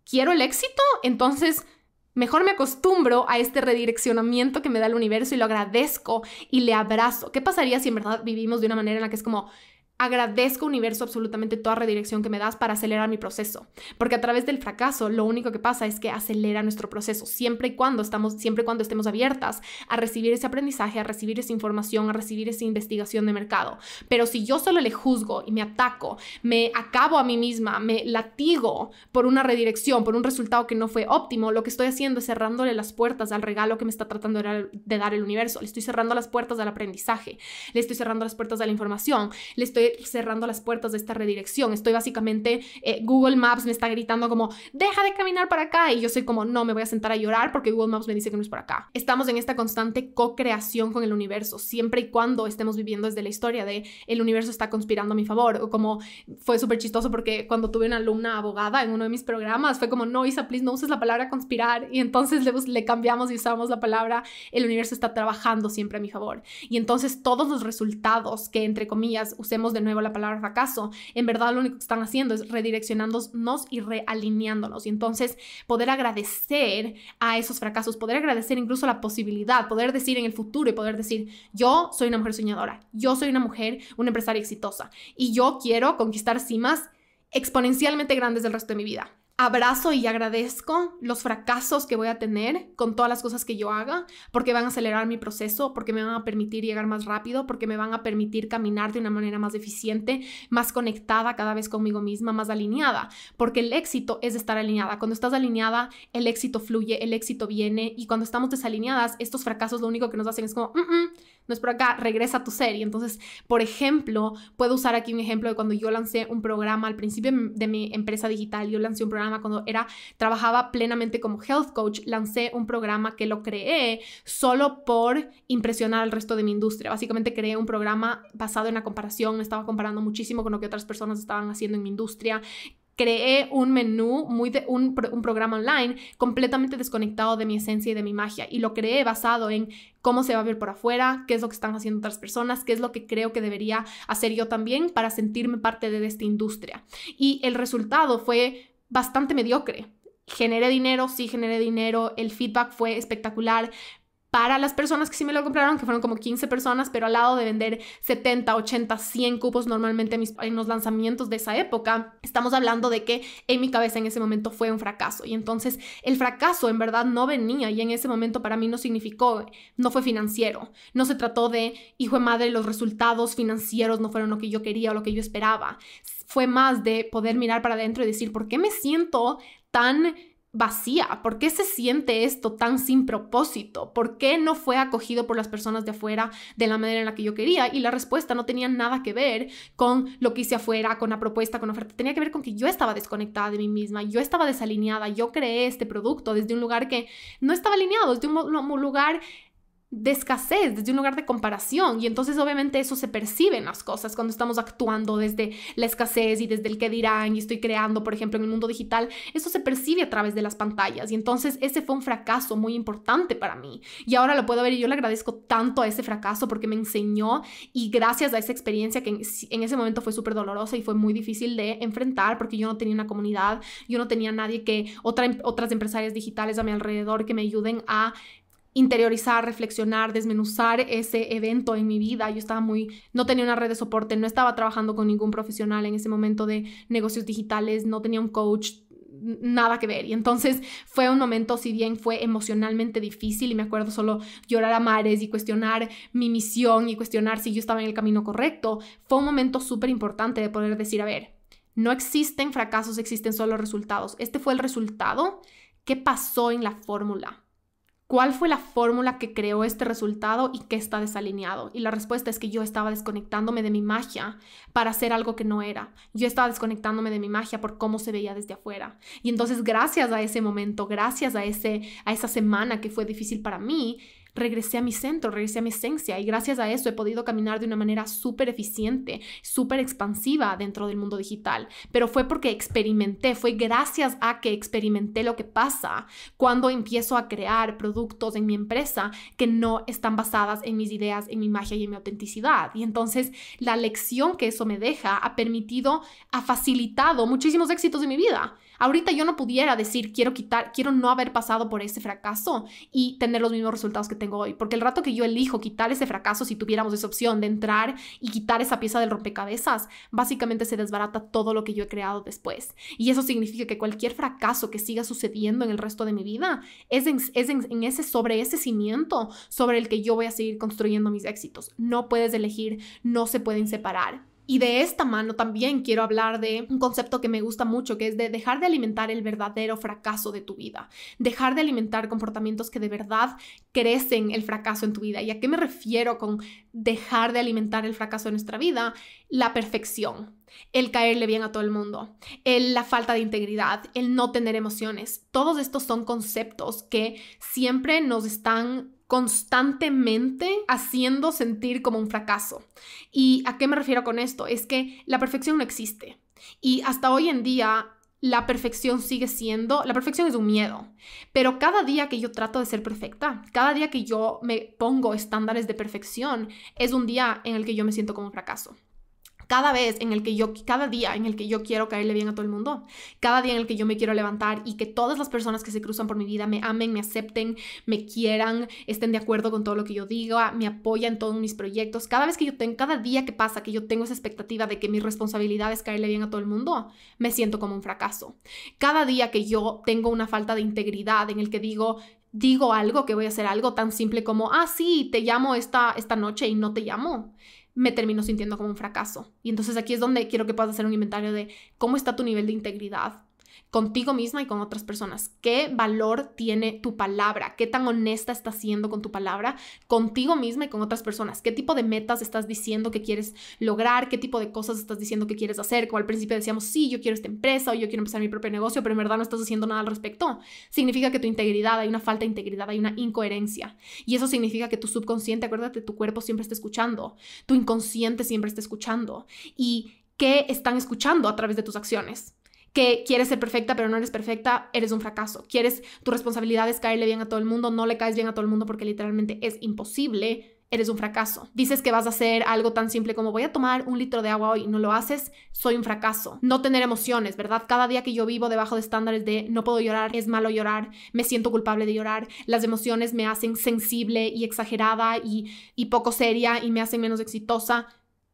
¿quiero el éxito? Entonces mejor me acostumbro a este redireccionamiento que me da el universo y lo agradezco y le abrazo. ¿Qué pasaría si en verdad vivimos de una manera en la que es como, agradezco, universo, absolutamente toda redirección que me das para acelerar mi proceso? Porque a través del fracaso lo único que pasa es que acelera nuestro proceso, siempre y cuando estemos abiertas a recibir ese aprendizaje, a recibir esa información, a recibir esa investigación de mercado. Pero si yo solo le juzgo y me ataco, me acabo a mí misma, me latigo por una redirección, por un resultado que no fue óptimo, lo que estoy haciendo es cerrándole las puertas al regalo que me está tratando de dar el universo. Le estoy cerrando las puertas al aprendizaje, le estoy cerrando las puertas a la información, le estoy cerrando las puertas de esta redirección. Estoy básicamente, Google Maps me está gritando como, deja de caminar para acá, y yo soy como, no, me voy a sentar a llorar porque Google Maps me dice que no es por acá. Estamos en esta constante co-creación con el universo, siempre y cuando estemos viviendo desde la historia de el universo está conspirando a mi favor. O como fue súper chistoso porque cuando tuve una alumna abogada en uno de mis programas, fue como, no, Isa, please, no uses la palabra conspirar, y entonces le cambiamos y usamos la palabra el universo está trabajando siempre a mi favor. Y entonces todos los resultados que, entre comillas, usemos de nuevo la palabra fracaso, en verdad lo único que están haciendo es redireccionándonos y realineándonos. Y entonces poder agradecer a esos fracasos, poder agradecer incluso la posibilidad, poder decir en el futuro y poder decir, yo soy una mujer soñadora, yo soy una mujer, una empresaria exitosa, y yo quiero conquistar cimas exponencialmente grandes del resto de mi vida. Abrazo y agradezco los fracasos que voy a tener con todas las cosas que yo haga, porque van a acelerar mi proceso, porque me van a permitir llegar más rápido, porque me van a permitir caminar de una manera más eficiente, más conectada cada vez conmigo misma, más alineada, porque el éxito es estar alineada. Cuando estás alineada, el éxito fluye, el éxito viene, y cuando estamos desalineadas, estos fracasos lo único que nos hacen es como, no es por acá, regresa a tu ser. Y entonces, por ejemplo, puedo usar aquí un ejemplo de cuando yo lancé un programa al principio de mi empresa digital. Yo lancé un programa cuando trabajaba plenamente como health coach. Lancé un programa que lo creé solo por impresionar al resto de mi industria. Básicamente creé un programa basado en la comparación. Me estaba comparando muchísimo con lo que otras personas estaban haciendo en mi industria. Creé un menú, un programa online completamente desconectado de mi esencia y de mi magia, y lo creé basado en cómo se va a ver por afuera, qué es lo que están haciendo otras personas, qué es lo que creo que debería hacer yo también para sentirme parte de esta industria. Y el resultado fue bastante mediocre. Generé dinero, sí generé dinero, el feedback fue espectacular para las personas que sí me lo compraron, que fueron como 15 personas, pero al lado de vender 70, 80, 100 cupos normalmente en los lanzamientos de esa época, estamos hablando de que en mi cabeza en ese momento fue un fracaso. Y entonces el fracaso en verdad no venía, y en ese momento para mí no fue financiero, no se trató de, hijo de madre, los resultados financieros no fueron lo que yo quería o lo que yo esperaba. Fue más de poder mirar para adentro y decir, ¿por qué me siento tan vacía? ¿Por qué se siente esto tan sin propósito? ¿Por qué no fue acogido por las personas de afuera de la manera en la que yo quería? Y la respuesta no tenía nada que ver con lo que hice afuera, con la propuesta, con la oferta. Tenía que ver con que yo estaba desconectada de mí misma, yo estaba desalineada. Yo creé este producto desde un lugar que no estaba alineado, desde un lugar de escasez, desde un lugar de comparación, y entonces obviamente eso se percibe en las cosas cuando estamos actuando desde la escasez y desde el qué dirán, y estoy creando, por ejemplo, en el mundo digital, eso se percibe a través de las pantallas, y entonces ese fue un fracaso muy importante para mí, y ahora lo puedo ver y yo le agradezco tanto a ese fracaso porque me enseñó, y gracias a esa experiencia que en ese momento fue súper dolorosa y fue muy difícil de enfrentar porque yo no tenía una comunidad, yo no tenía nadie otras empresarias digitales a mi alrededor que me ayuden a interiorizar, reflexionar, desmenuzar ese evento en mi vida. Yo no tenía una red de soporte, no estaba trabajando con ningún profesional en ese momento de negocios digitales, no tenía un coach, nada que ver. Y entonces fue un momento, si bien fue emocionalmente difícil, y me acuerdo solo llorar a mares y cuestionar mi misión y cuestionar si yo estaba en el camino correcto, fue un momento súper importante de poder decir, a ver, no existen fracasos, existen solo resultados. Este fue el resultado. ¿Qué pasó en la fórmula? ¿Cuál fue la fórmula que creó este resultado y qué está desalineado? Y la respuesta es que yo estaba desconectándome de mi magia para hacer algo que no era. Yo estaba desconectándome de mi magia por cómo se veía desde afuera. Y entonces gracias a ese momento, gracias a esa semana que fue difícil para mí, regresé a mi centro, regresé a mi esencia, y gracias a eso he podido caminar de una manera súper eficiente, súper expansiva dentro del mundo digital. Pero fue porque experimenté, fue gracias a que experimenté lo que pasa cuando empiezo a crear productos en mi empresa que no están basadas en mis ideas, en mi magia y en mi autenticidad. Y entonces la lección que eso me deja ha facilitado muchísimos éxitos de mi vida. Ahorita yo no pudiera decir quiero no haber pasado por ese fracaso y tener los mismos resultados que tengo hoy, porque el rato que yo elijo quitar ese fracaso, si tuviéramos esa opción de entrar y quitar esa pieza del rompecabezas, básicamente se desbarata todo lo que yo he creado después. Y eso significa que cualquier fracaso que siga sucediendo en el resto de mi vida sobre ese cimiento sobre el que yo voy a seguir construyendo mis éxitos. No puedes elegir, no se pueden separar. Y de esta mano también quiero hablar de un concepto que me gusta mucho, que es de dejar de alimentar el verdadero fracaso de tu vida. Dejar de alimentar comportamientos que de verdad crecen el fracaso en tu vida. ¿Y a qué me refiero con dejar de alimentar el fracaso de nuestra vida? La perfección, el caerle bien a todo el mundo, la falta de integridad, el no tener emociones. Todos estos son conceptos que siempre nos están constantemente haciendo sentir como un fracaso. ¿Y a qué me refiero con esto? Es que la perfección no existe. Y hasta hoy en día la perfección es un miedo. Pero cada día que yo trato de ser perfecta, cada día que yo me pongo estándares de perfección, es un día en el que yo me siento como un fracaso. Cada día en el que yo quiero caerle bien a todo el mundo, cada día en el que yo me quiero levantar y que todas las personas que se cruzan por mi vida me amen, me acepten, me quieran, estén de acuerdo con todo lo que yo diga, me apoyan en todos mis proyectos, cada día que pasa que yo tengo esa expectativa de que mi responsabilidad es caerle bien a todo el mundo, me siento como un fracaso. Cada día que yo tengo una falta de integridad en el que digo algo, que voy a hacer algo tan simple como, sí, te llamo esta noche y no te llamo, me termino sintiendo como un fracaso. Y entonces aquí es donde quiero que puedas hacer un inventario de cómo está tu nivel de integridad contigo misma y con otras personas. ¿Qué valor tiene tu palabra? ¿Qué tan honesta estás siendo con tu palabra contigo misma y con otras personas? ¿Qué tipo de metas estás diciendo que quieres lograr? ¿Qué tipo de cosas estás diciendo que quieres hacer? Como al principio decíamos, sí, yo quiero esta empresa o yo quiero empezar mi propio negocio, pero en verdad no estás haciendo nada al respecto. Significa que tu integridad, hay una falta de integridad, hay una incoherencia. Y eso significa que tu subconsciente, acuérdate, tu cuerpo siempre está escuchando, tu inconsciente siempre está escuchando. ¿Y qué están escuchando a través de tus acciones? Que quieres ser perfecta, pero no eres perfecta, eres un fracaso. Tu responsabilidad es caerle bien a todo el mundo, no le caes bien a todo el mundo porque literalmente es imposible, eres un fracaso. Dices que vas a hacer algo tan simple como voy a tomar 1 litro de agua hoy y no lo haces, soy un fracaso. No tener emociones, ¿verdad? Cada día que yo vivo debajo de estándares de no puedo llorar, es malo llorar, me siento culpable de llorar, las emociones me hacen sensible y exagerada y poco seria y me hacen menos exitosa,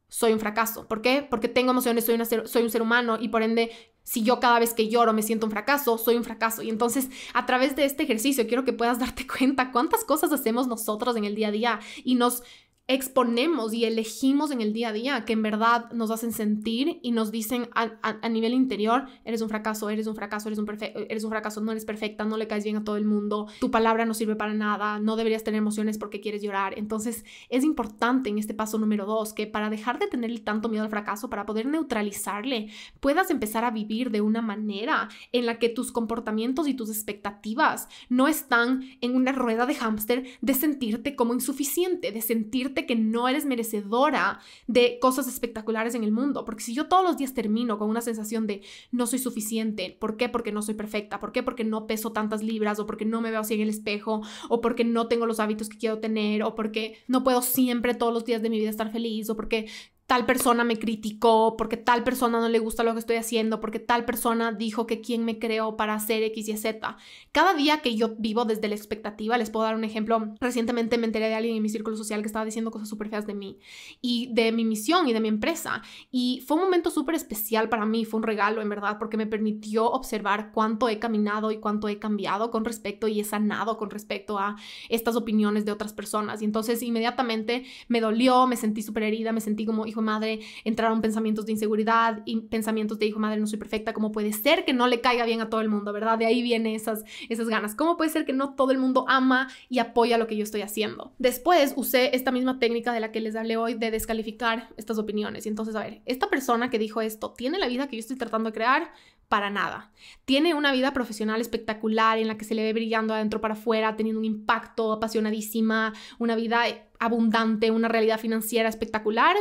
soy un fracaso. ¿Por qué? Porque tengo emociones, soy un ser humano y por ende, si yo cada vez que lloro me siento un fracaso, soy un fracaso. Y entonces, a través de este ejercicio, quiero que puedas darte cuenta cuántas cosas hacemos nosotros en el día a día y nos exponemos y elegimos en el día a día que en verdad nos hacen sentir y nos dicen a nivel interior, eres un fracaso, eres un fracaso, eres un fracaso, no eres perfecta, no le caes bien a todo el mundo, tu palabra no sirve para nada, no deberías tener emociones porque quieres llorar. Entonces es importante en este paso número 2 que para dejar de tenerle tanto miedo al fracaso, para poder neutralizarle, puedas empezar a vivir de una manera en la que tus comportamientos y tus expectativas no están en una rueda de hámster de sentirte como insuficiente, de sentirte que no eres merecedora de cosas espectaculares en el mundo. Porque si yo todos los días termino con una sensación de no soy suficiente, ¿por qué? Porque no soy perfecta, ¿por qué? Porque no peso tantas libras, o porque no me veo así en el espejo, o porque no tengo los hábitos que quiero tener, o porque no puedo siempre todos los días de mi vida estar feliz, o porque tal persona me criticó, porque tal persona no le gusta lo que estoy haciendo, porque tal persona dijo que quién me creó para hacer X y Z. Cada día que yo vivo desde la expectativa, les puedo dar un ejemplo. Recientemente me enteré de alguien en mi círculo social que estaba diciendo cosas súper feas de mí y de mi misión y de mi empresa. Y fue un momento súper especial para mí, fue un regalo en verdad, porque me permitió observar cuánto he caminado y cuánto he cambiado con respecto y he sanado con respecto a estas opiniones de otras personas. Y entonces inmediatamente me dolió, me sentí súper herida, me sentí como hijo de madre, entraron pensamientos de inseguridad y pensamientos de hijo de madre, no soy perfecta, ¿cómo puede ser que no le caiga bien a todo el mundo? ¿Verdad? De ahí vienen esas ganas. ¿Cómo puede ser que no todo el mundo ama y apoya lo que yo estoy haciendo? Después usé esta misma técnica de la que les hablé hoy de descalificar estas opiniones. Y entonces, a ver, esta persona que dijo esto, ¿tiene la vida que yo estoy tratando de crear? Para nada. Tiene una vida profesional espectacular en la que se le ve brillando adentro para afuera, teniendo un impacto, apasionadísima, una vida abundante, una realidad financiera espectacular.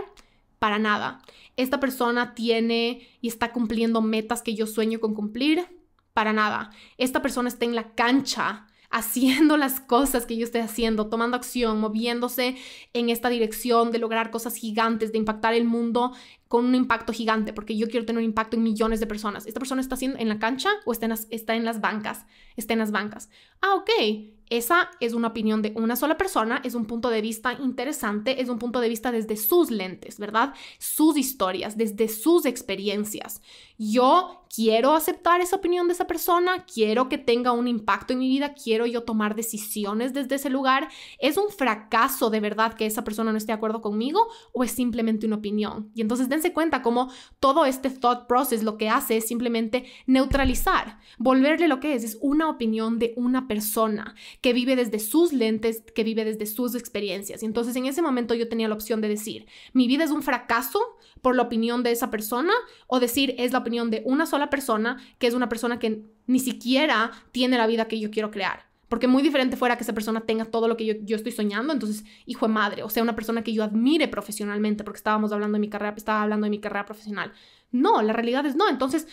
Para nada. Esta persona tiene y está cumpliendo metas que yo sueño con cumplir. Para nada. Esta persona está en la cancha haciendo las cosas que yo estoy haciendo, tomando acción, moviéndose en esta dirección de lograr cosas gigantes, de impactar el mundo con un impacto gigante, porque yo quiero tener un impacto en millones de personas. ¿Esta persona está haciendo en la cancha o está en las bancas? Está en las bancas. Ah, ok. Esa es una opinión de una sola persona, es un punto de vista interesante, es un punto de vista desde sus lentes, ¿verdad? Sus historias, desde sus experiencias. Yo quiero aceptar esa opinión de esa persona, quiero que tenga un impacto en mi vida, quiero yo tomar decisiones desde ese lugar. ¿Es un fracaso de verdad que esa persona no esté de acuerdo conmigo o es simplemente una opinión? Y entonces dense cuenta cómo todo este thought process lo que hace es simplemente neutralizar, volverle lo que es una opinión de una persona que vive desde sus lentes, que vive desde sus experiencias. Y entonces en ese momento yo tenía la opción de decir, mi vida es un fracaso por la opinión de esa persona, o decir, es la opinión de una sola persona, que es una persona que ni siquiera tiene la vida que yo quiero crear. Porque muy diferente fuera que esa persona tenga todo lo que yo estoy soñando, entonces, hijo de madre, o sea, una persona que yo admire profesionalmente, porque estaba hablando de mi carrera profesional. No, la realidad es no. Entonces,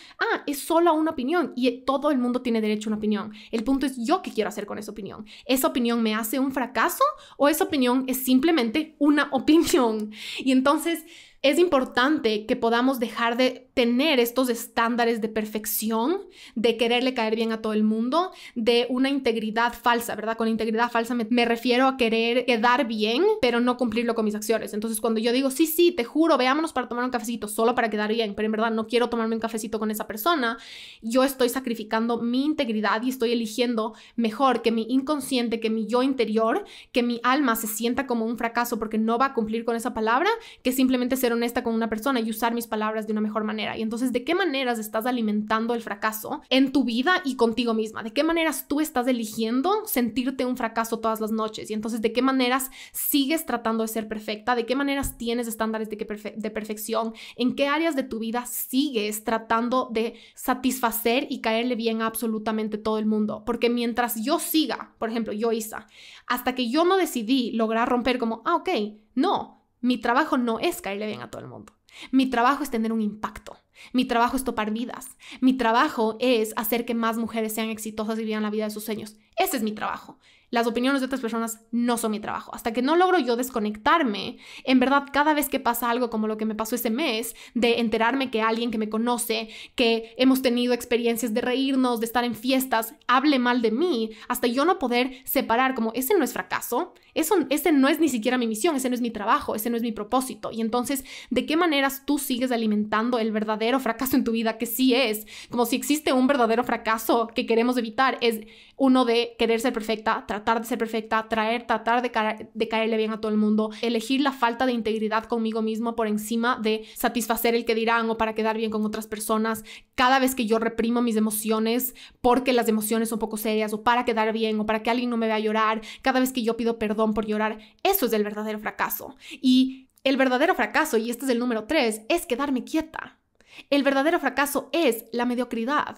es solo una opinión y todo el mundo tiene derecho a una opinión. El punto es yo qué quiero hacer con esa opinión. ¿Esa opinión me hace un fracaso o esa opinión es simplemente una opinión? Y entonces es importante que podamos dejar de tener estos estándares de perfección, de quererle caer bien a todo el mundo, de una integridad falsa, ¿verdad? Con integridad falsa me refiero a querer quedar bien, pero no cumplirlo con mis acciones. Entonces, cuando yo digo, sí, te juro, veámonos para tomar un cafecito solo para quedar bien, pero en verdad no quiero tomarme un cafecito con esa persona, yo estoy sacrificando mi integridad y estoy eligiendo mejor que mi inconsciente, que mi yo interior, que mi alma se sienta como un fracaso porque no va a cumplir con esa palabra, que simplemente ser honesta con una persona y usar mis palabras de una mejor manera. Y entonces, ¿de qué maneras estás alimentando el fracaso en tu vida y contigo misma? ¿De qué maneras tú estás eligiendo sentirte un fracaso todas las noches? Y entonces, ¿de qué maneras sigues tratando de ser perfecta? ¿De qué maneras tienes estándares de perfección? ¿En qué áreas de tu vida sigues tratando de satisfacer y caerle bien a absolutamente todo el mundo? Porque mientras yo siga, por ejemplo, yo, Isa, hasta que yo no decidí lograr romper como, ok, no, mi trabajo no es caerle bien a todo el mundo. Mi trabajo es tener un impacto. Mi trabajo es topar vidas. Mi trabajo es hacer que más mujeres sean exitosas y vivan la vida de sus sueños. Ese es mi trabajo. Las opiniones de otras personas no son mi trabajo. Hasta que no logro yo desconectarme, en verdad, cada vez que pasa algo como lo que me pasó ese mes, de enterarme que alguien que me conoce, que hemos tenido experiencias de reírnos, de estar en fiestas, hable mal de mí, hasta yo no poder separar como, ese no es fracaso, ese no es ni siquiera mi misión, ese no es mi trabajo, ese no es mi propósito. Y entonces, ¿de qué maneras tú sigues alimentando el verdadero fracaso en tu vida? Que sí es, como si existe un verdadero fracaso que queremos evitar, es uno de querer ser perfecta, tratar tratar de ser perfecta, tratar de caerle bien a todo el mundo, elegir la falta de integridad conmigo mismo por encima de satisfacer el que dirán o para quedar bien con otras personas. Cada vez que yo reprimo mis emociones porque las emociones son poco serias o para quedar bien o para que alguien no me vea llorar, cada vez que yo pido perdón por llorar, eso es el verdadero fracaso. Y el verdadero fracaso, y este es el número 3, es quedarme quieta. El verdadero fracaso es la mediocridad.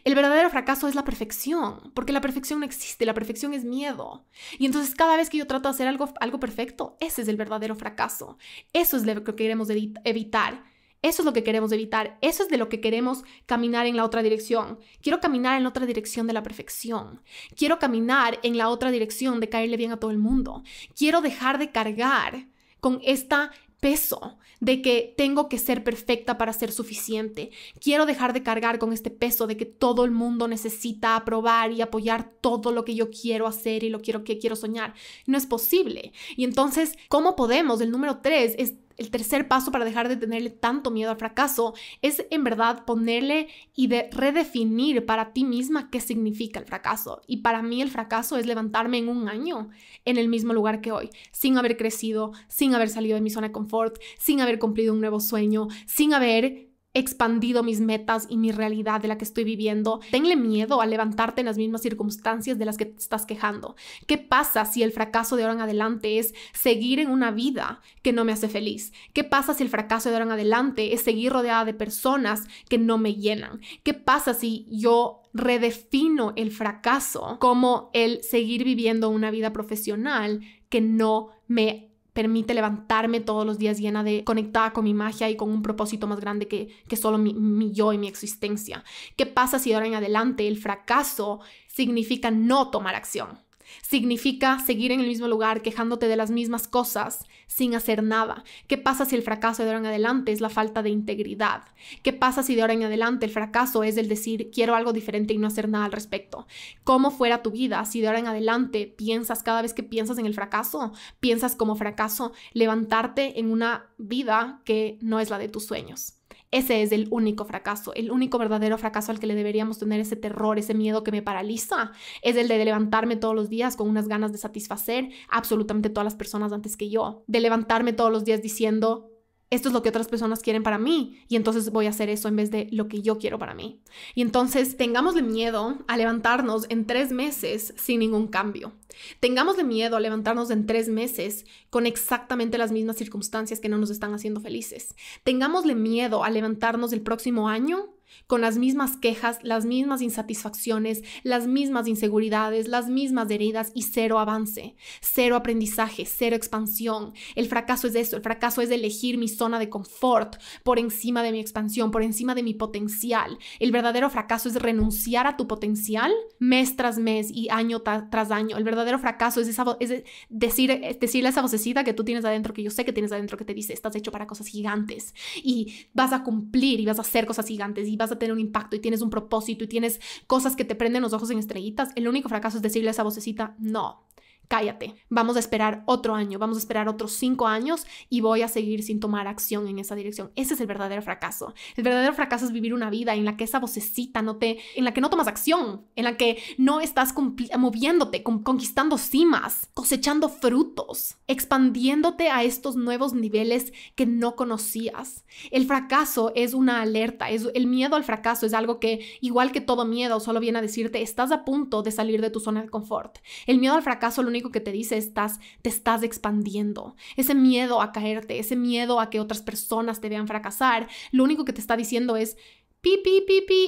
El verdadero fracaso es la perfección, porque la perfección no existe, la perfección es miedo. Y entonces cada vez que yo trato de hacer algo perfecto, ese es el verdadero fracaso. Eso es lo que queremos evitar. Eso es lo que queremos evitar. Eso es de lo que queremos caminar en la otra dirección. Quiero caminar en la otra dirección de la perfección. Quiero caminar en la otra dirección de caerle bien a todo el mundo. Quiero dejar de cargar con esta peso de que tengo que ser perfecta para ser suficiente. Quiero dejar de cargar con este peso de que todo el mundo necesita aprobar y apoyar todo lo que yo quiero hacer y lo que quiero soñar. No es posible. Y entonces, ¿cómo podemos? El número 3 es el tercer paso para dejar de tenerle tanto miedo al fracaso, es en verdad ponerle y redefinir para ti misma qué significa el fracaso. Y para mí el fracaso es levantarme en un año en el mismo lugar que hoy, sin haber crecido, sin haber salido de mi zona de confort, sin haber cumplido un nuevo sueño, sin haber expandido mis metas y mi realidad de la que estoy viviendo. Tenle miedo a levantarte en las mismas circunstancias de las que te estás quejando. ¿Qué pasa si el fracaso de ahora en adelante es seguir en una vida que no me hace feliz? ¿Qué pasa si el fracaso de ahora en adelante es seguir rodeada de personas que no me llenan? ¿Qué pasa si yo redefino el fracaso como el seguir viviendo una vida profesional que no me permite levantarme todos los días conectada con mi magia y con un propósito más grande que solo mi yo y mi existencia? ¿Qué pasa si de ahora en adelante el fracaso significa no tomar acción? Significa seguir en el mismo lugar quejándote de las mismas cosas sin hacer nada. ¿Qué pasa si el fracaso de ahora en adelante es la falta de integridad? ¿Qué pasa si de ahora en adelante el fracaso es el decir quiero algo diferente y no hacer nada al respecto? ¿Cómo fuera tu vida si de ahora en adelante piensas, cada vez que piensas en el fracaso, piensas como fracaso levantarte en una vida que no es la de tus sueños? Ese es el único fracaso, el único verdadero fracaso al que le deberíamos tener ese terror, ese miedo que me paraliza, es el de levantarme todos los días con unas ganas de satisfacer absolutamente todas las personas antes que yo, de levantarme todos los días diciendo esto es lo que otras personas quieren para mí y entonces voy a hacer eso en vez de lo que yo quiero para mí. Y entonces tengámosle miedo a levantarnos en 3 meses sin ningún cambio. Tengámosle miedo a levantarnos en 3 meses con exactamente las mismas circunstancias que no nos están haciendo felices. Tengámosle miedo a levantarnos el próximo año con las mismas quejas, las mismas insatisfacciones, las mismas inseguridades, las mismas heridas y cero avance, cero aprendizaje, cero expansión. El fracaso es eso, el fracaso es elegir mi zona de confort por encima de mi expansión, por encima de mi potencial. El verdadero fracaso es renunciar a tu potencial mes tras mes y año tras año. El verdadero fracaso es decirle a esa vocecita que tú tienes adentro, que yo sé que tienes adentro, que te dice estás hecho para cosas gigantes y vas a cumplir y vas a hacer cosas gigantes y vas a tener un impacto y tienes un propósito y tienes cosas que te prenden los ojos en estrellitas. El único fracaso es decirle a esa vocecita, no, cállate, vamos a esperar otro año, vamos a esperar otros 5 años y voy a seguir sin tomar acción en esa dirección. Ese es el verdadero fracaso. El verdadero fracaso es vivir una vida en la que esa vocecita en la que no tomas acción, en la que no estás moviéndote, conquistando cimas, cosechando frutos, expandiéndote a estos nuevos niveles que no conocías. El fracaso es una alerta, el miedo al fracaso es algo que, igual que todo miedo, solo viene a decirte, estás a punto de salir de tu zona de confort. El miedo al fracaso lo único que te dice te estás expandiendo. Ese miedo a caerte, ese miedo a que otras personas te vean fracasar, lo único que te está diciendo es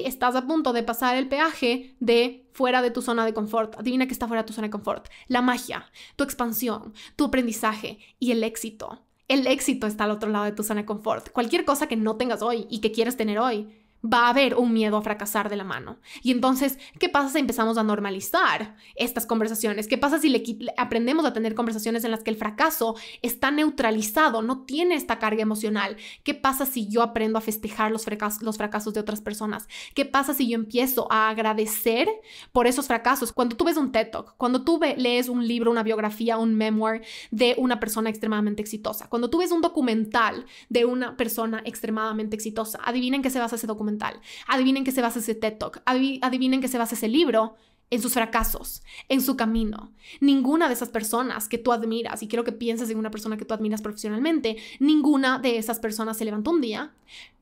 estás a punto de pasar el peaje de fuera de tu zona de confort. Adivina qué está fuera de tu zona de confort. La magia, tu expansión, tu aprendizaje y el éxito. El éxito está al otro lado de tu zona de confort. Cualquier cosa que no tengas hoy y que quieres tener hoy, va a haber un miedo a fracasar de la mano. Y entonces, ¿qué pasa si empezamos a normalizar estas conversaciones? ¿Qué pasa si aprendemos a tener conversaciones en las que el fracaso está neutralizado, no tiene esta carga emocional? ¿Qué pasa si yo aprendo a festejar los fracasos de otras personas? ¿Qué pasa si yo empiezo a agradecer por esos fracasos? Cuando tú ves un TED Talk, cuando tú lees un libro, una biografía, un memoir de una persona extremadamente exitosa, cuando tú ves un documental de una persona extremadamente exitosa, adivinen qué se basa ese documental. Adivinen qué se basa ese TED Talk, adivinen qué se basa ese libro, en sus fracasos, en su camino. Ninguna de esas personas que tú admiras, y quiero que pienses en una persona que tú admiras profesionalmente, ninguna de esas personas se levantó un día,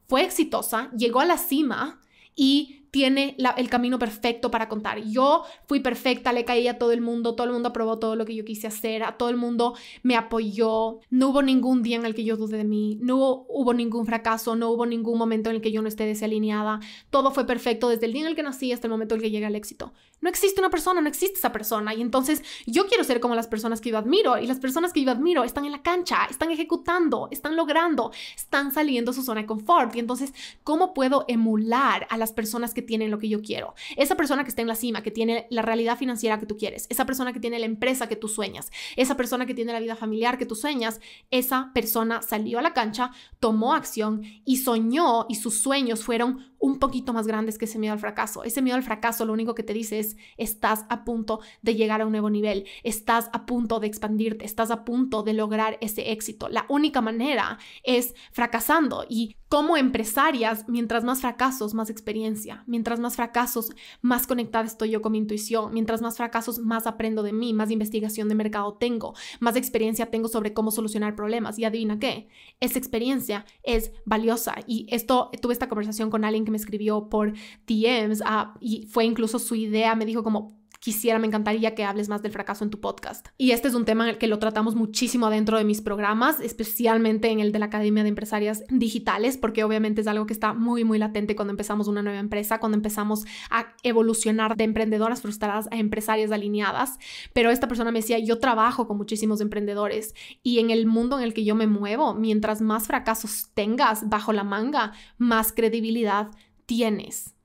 fue exitosa, llegó a la cima y tiene el camino perfecto para contar. Yo fui perfecta, le caí a todo el mundo aprobó todo lo que yo quise hacer, a todo el mundo me apoyó, no hubo ningún día en el que yo dudé de mí, no hubo ningún fracaso, no hubo ningún momento en el que yo no esté desalineada, todo fue perfecto desde el día en el que nací hasta el momento en el que llegué al éxito. No existe una persona, no existe esa persona, y entonces yo quiero ser como las personas que yo admiro, y las personas que yo admiro están en la cancha, están ejecutando, están logrando, están saliendo de su zona de confort, y entonces, ¿cómo puedo emular a las personas que tienen lo que yo quiero? Esa persona que está en la cima, que tiene la realidad financiera que tú quieres, esa persona que tiene la empresa que tú sueñas, esa persona que tiene la vida familiar que tú sueñas, esa persona salió a la cancha, tomó acción y soñó, y sus sueños fueron un poquito más grandes que ese miedo al fracaso. Ese miedo al fracaso lo único que te dice es: estás a punto de llegar a un nuevo nivel, estás a punto de expandirte, estás a punto de lograr ese éxito. La única manera es fracasando, y como empresarias, mientras más fracasos, más experiencia. Mientras más fracasos, más conectada estoy yo con mi intuición. Mientras más fracasos, más aprendo de mí, más investigación de mercado tengo, más experiencia tengo sobre cómo solucionar problemas. Y adivina qué, esa experiencia es valiosa. Y tuve esta conversación con alguien que me escribió por DMs y fue incluso su idea, me dijo como: me encantaría que hables más del fracaso en tu podcast. Y este es un tema en el que lo tratamos muchísimo dentro de mis programas, especialmente en el de la Academia de Empresarias Digitales, porque obviamente es algo que está muy, muy latente cuando empezamos una nueva empresa, cuando empezamos a evolucionar de emprendedoras frustradas a empresarias alineadas. Pero esta persona me decía: yo trabajo con muchísimos emprendedores, y en el mundo en el que yo me muevo, mientras más fracasos tengas bajo la manga, más credibilidad tienes.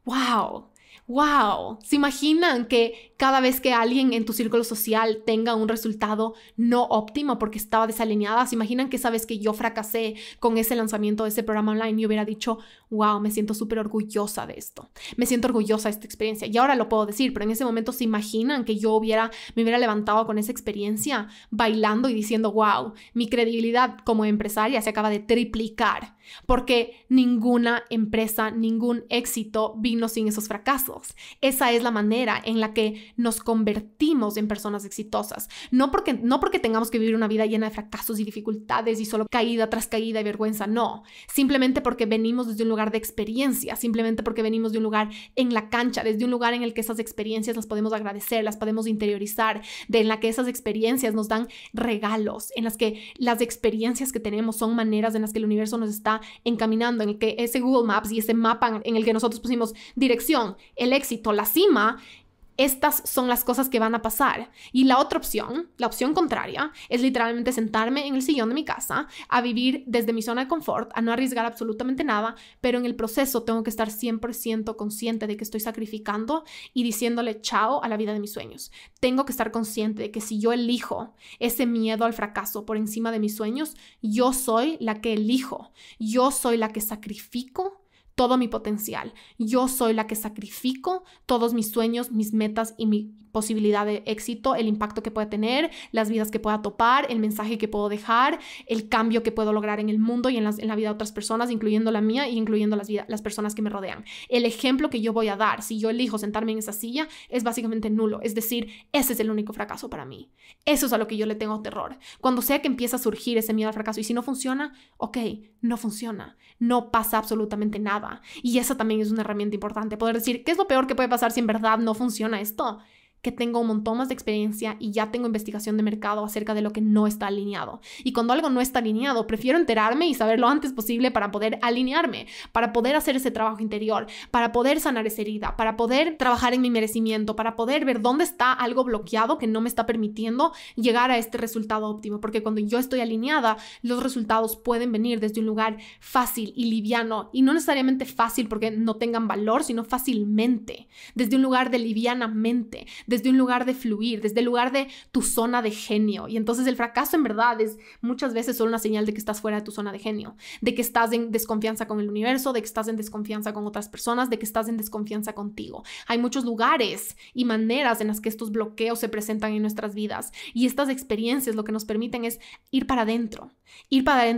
¡Wow! ¡Wow! ¿Se imaginan que cada vez que alguien en tu círculo social tenga un resultado no óptimo porque estaba desalineada? ¿Se imaginan que esa vez que yo fracasé con ese lanzamiento de ese programa online, yo hubiera dicho: wow, me siento súper orgullosa de esto, me siento orgullosa de esta experiencia? Y ahora lo puedo decir, pero en ese momento, ¿se imaginan que yo me hubiera levantado con esa experiencia bailando y diciendo: wow, mi credibilidad como empresaria se acaba de triplicar? Porque ninguna empresa, ningún éxito vino sin esos fracasos. Esa es la manera en la que nos convertimos en personas exitosas. No porque tengamos que vivir una vida llena de fracasos y dificultades y solo caída tras caída y vergüenza, no. Simplemente porque venimos desde un lugar de experiencia, simplemente porque venimos de un lugar en la cancha, desde un lugar en el que esas experiencias las podemos agradecer, las podemos interiorizar, en la que esas experiencias nos dan regalos, en las que las experiencias que tenemos son maneras en las que el universo nos está encaminando, en el que ese Google Maps y ese mapa en el que nosotros pusimos dirección, el éxito, la cima, estas son las cosas que van a pasar. Y la otra opción, la opción contraria, es literalmente sentarme en el sillón de mi casa a vivir desde mi zona de confort, a no arriesgar absolutamente nada, pero en el proceso tengo que estar 100% consciente de que estoy sacrificando y diciéndole chao a la vida de mis sueños. Tengo que estar consciente de que si yo elijo ese miedo al fracaso por encima de mis sueños, yo soy la que elijo, yo soy la que sacrifico todo mi potencial. Yo soy la que sacrifico todos mis sueños, mis metas y mi posibilidad de éxito, el impacto que pueda tener, las vidas que pueda topar, el mensaje que puedo dejar, el cambio que puedo lograr en el mundo y en la vida de otras personas, incluyendo la mía y incluyendo las personas que me rodean. El ejemplo que yo voy a dar, si yo elijo sentarme en esa silla, es básicamente nulo. Es decir, ese es el único fracaso para mí. Eso es a lo que yo le tengo terror. Cuando sea que empieza a surgir ese miedo al fracaso y si no funciona, ok, no funciona. No pasa absolutamente nada. Y esa también es una herramienta importante. Poder decir, ¿qué es lo peor que puede pasar si en verdad no funciona esto? Que tengo un montón más de experiencia y ya tengo investigación de mercado acerca de lo que no está alineado. Y cuando algo no está alineado, prefiero enterarme y saber lo antes posible para poder alinearme, para poder hacer ese trabajo interior, para poder sanar esa herida, para poder trabajar en mi merecimiento, para poder ver dónde está algo bloqueado que no me está permitiendo llegar a este resultado óptimo. Porque cuando yo estoy alineada, los resultados pueden venir desde un lugar fácil y liviano. Y no necesariamente fácil porque no tengan valor, sino fácilmente. Desde un lugar de livianamente, desde un lugar de fluir, desde el lugar de tu zona de genio. Y entonces el fracaso en verdad es muchas veces solo una señal de que estás fuera de tu zona de genio, de que estás en desconfianza con el universo, de que estás en desconfianza con otras personas, de que estás en desconfianza contigo. Hay muchos lugares y maneras en las que estos bloqueos se presentan en nuestras vidas, y estas experiencias lo que nos permiten es ir para adentro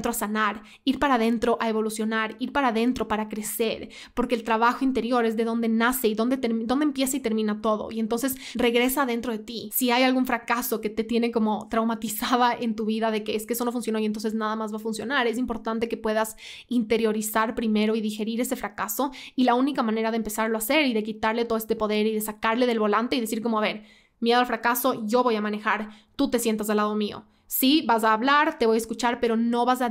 a sanar, ir para adentro a evolucionar, ir para adentro para crecer, porque el trabajo interior es de donde nace y donde empieza y termina todo. Y entonces regresa dentro de ti. Si hay algún fracaso que te tiene como traumatizada en tu vida de que es que eso no funcionó y entonces nada más va a funcionar, es importante que puedas interiorizar primero y digerir ese fracaso, y la única manera de empezarlo a hacer y de quitarle todo este poder y de sacarle del volante y decir como, a ver, miedo al fracaso, yo voy a manejar, tú te sientas al lado mío. Sí, vas a hablar, te voy a escuchar, pero no vas a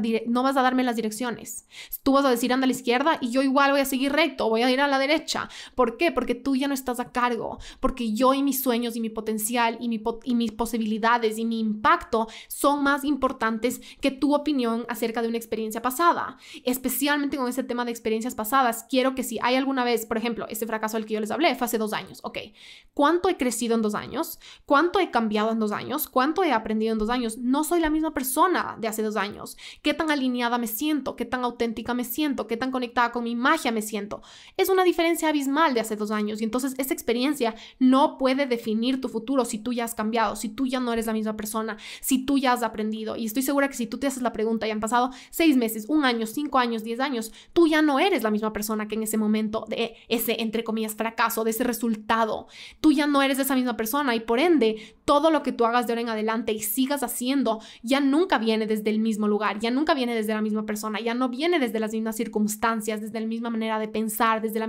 darme las direcciones. Tú vas a decir anda a la izquierda y yo igual voy a seguir recto, voy a ir a la derecha. ¿Por qué? Porque tú ya no estás a cargo, porque yo y mis sueños y mi potencial y mis posibilidades y mi impacto son más importantes que tu opinión acerca de una experiencia pasada. Especialmente con ese tema de experiencias pasadas, quiero que si hay alguna vez, por ejemplo, ese fracaso del que yo les hablé fue hace 2 años, ok, ¿cuánto he crecido en 2 años? ¿Cuánto he cambiado en 2 años? ¿Cuánto he aprendido en 2 años? No soy la misma persona de hace 2 años. ¿Qué tan alineada me siento? ¿Qué tan auténtica me siento? ¿Qué tan conectada con mi magia me siento? Es una diferencia abismal de hace 2 años, y entonces esa experiencia no puede definir tu futuro si tú ya has cambiado, si tú ya no eres la misma persona, si tú ya has aprendido. Y estoy segura que si tú te haces la pregunta y han pasado 6 meses, 1 año, 5 años, 10 años, tú ya no eres la misma persona que en ese momento de ese, entre comillas, fracaso, de ese resultado. Tú ya no eres esa misma persona, y por ende, todo lo que tú hagas de ahora en adelante y sigas haciendo ya nunca viene desde el mismo lugar, ya nunca viene desde la misma persona, ya no viene desde las mismas circunstancias, desde la misma manera de pensar, desde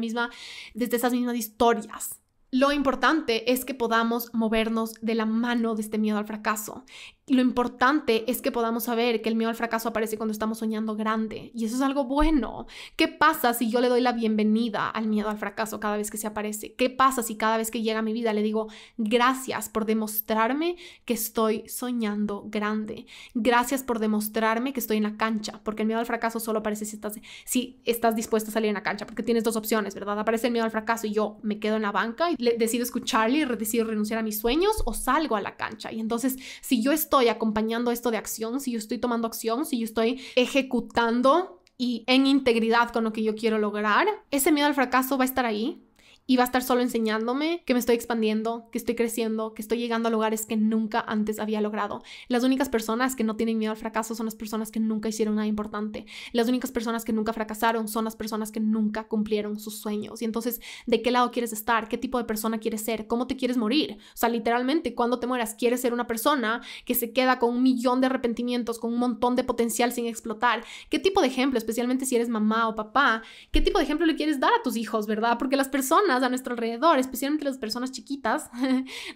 esas mismas historias. Lo importante es que podamos movernos de la mano de este miedo al fracaso. Lo importante es que podamos saber que el miedo al fracaso aparece cuando estamos soñando grande, y eso es algo bueno. ¿Qué pasa si yo le doy la bienvenida al miedo al fracaso cada vez que se aparece? ¿Qué pasa si cada vez que llega a mi vida le digo gracias por demostrarme que estoy soñando grande? Gracias por demostrarme que estoy en la cancha, porque el miedo al fracaso solo aparece si estás dispuesta a salir en la cancha, porque tienes 2 opciones, ¿verdad? Aparece el miedo al fracaso y yo me quedo en la banca y decido escucharle y decido renunciar a mis sueños, o salgo a la cancha. Y entonces, si yo estoy acompañando esto de acción, si yo estoy tomando acción, si yo estoy ejecutando y en integridad con lo que yo quiero lograr, ese miedo al fracaso va a estar ahí y va a estar solo enseñándome que me estoy expandiendo, que estoy creciendo, que estoy llegando a lugares que nunca antes había logrado. Las únicas personas que no tienen miedo al fracaso son las personas que nunca hicieron nada importante. Las únicas personas que nunca fracasaron son las personas que nunca cumplieron sus sueños. Y entonces, ¿de qué lado quieres estar? ¿Qué tipo de persona quieres ser? ¿Cómo te quieres morir? O sea, literalmente, cuando te mueras, ¿quieres ser una persona que se queda con 1,000,000 de arrepentimientos, con un montón de potencial sin explotar? ¿Qué tipo de ejemplo, especialmente si eres mamá o papá, qué tipo de ejemplo le quieres dar a tus hijos, verdad? Porque las personas a nuestro alrededor, especialmente las personas chiquitas,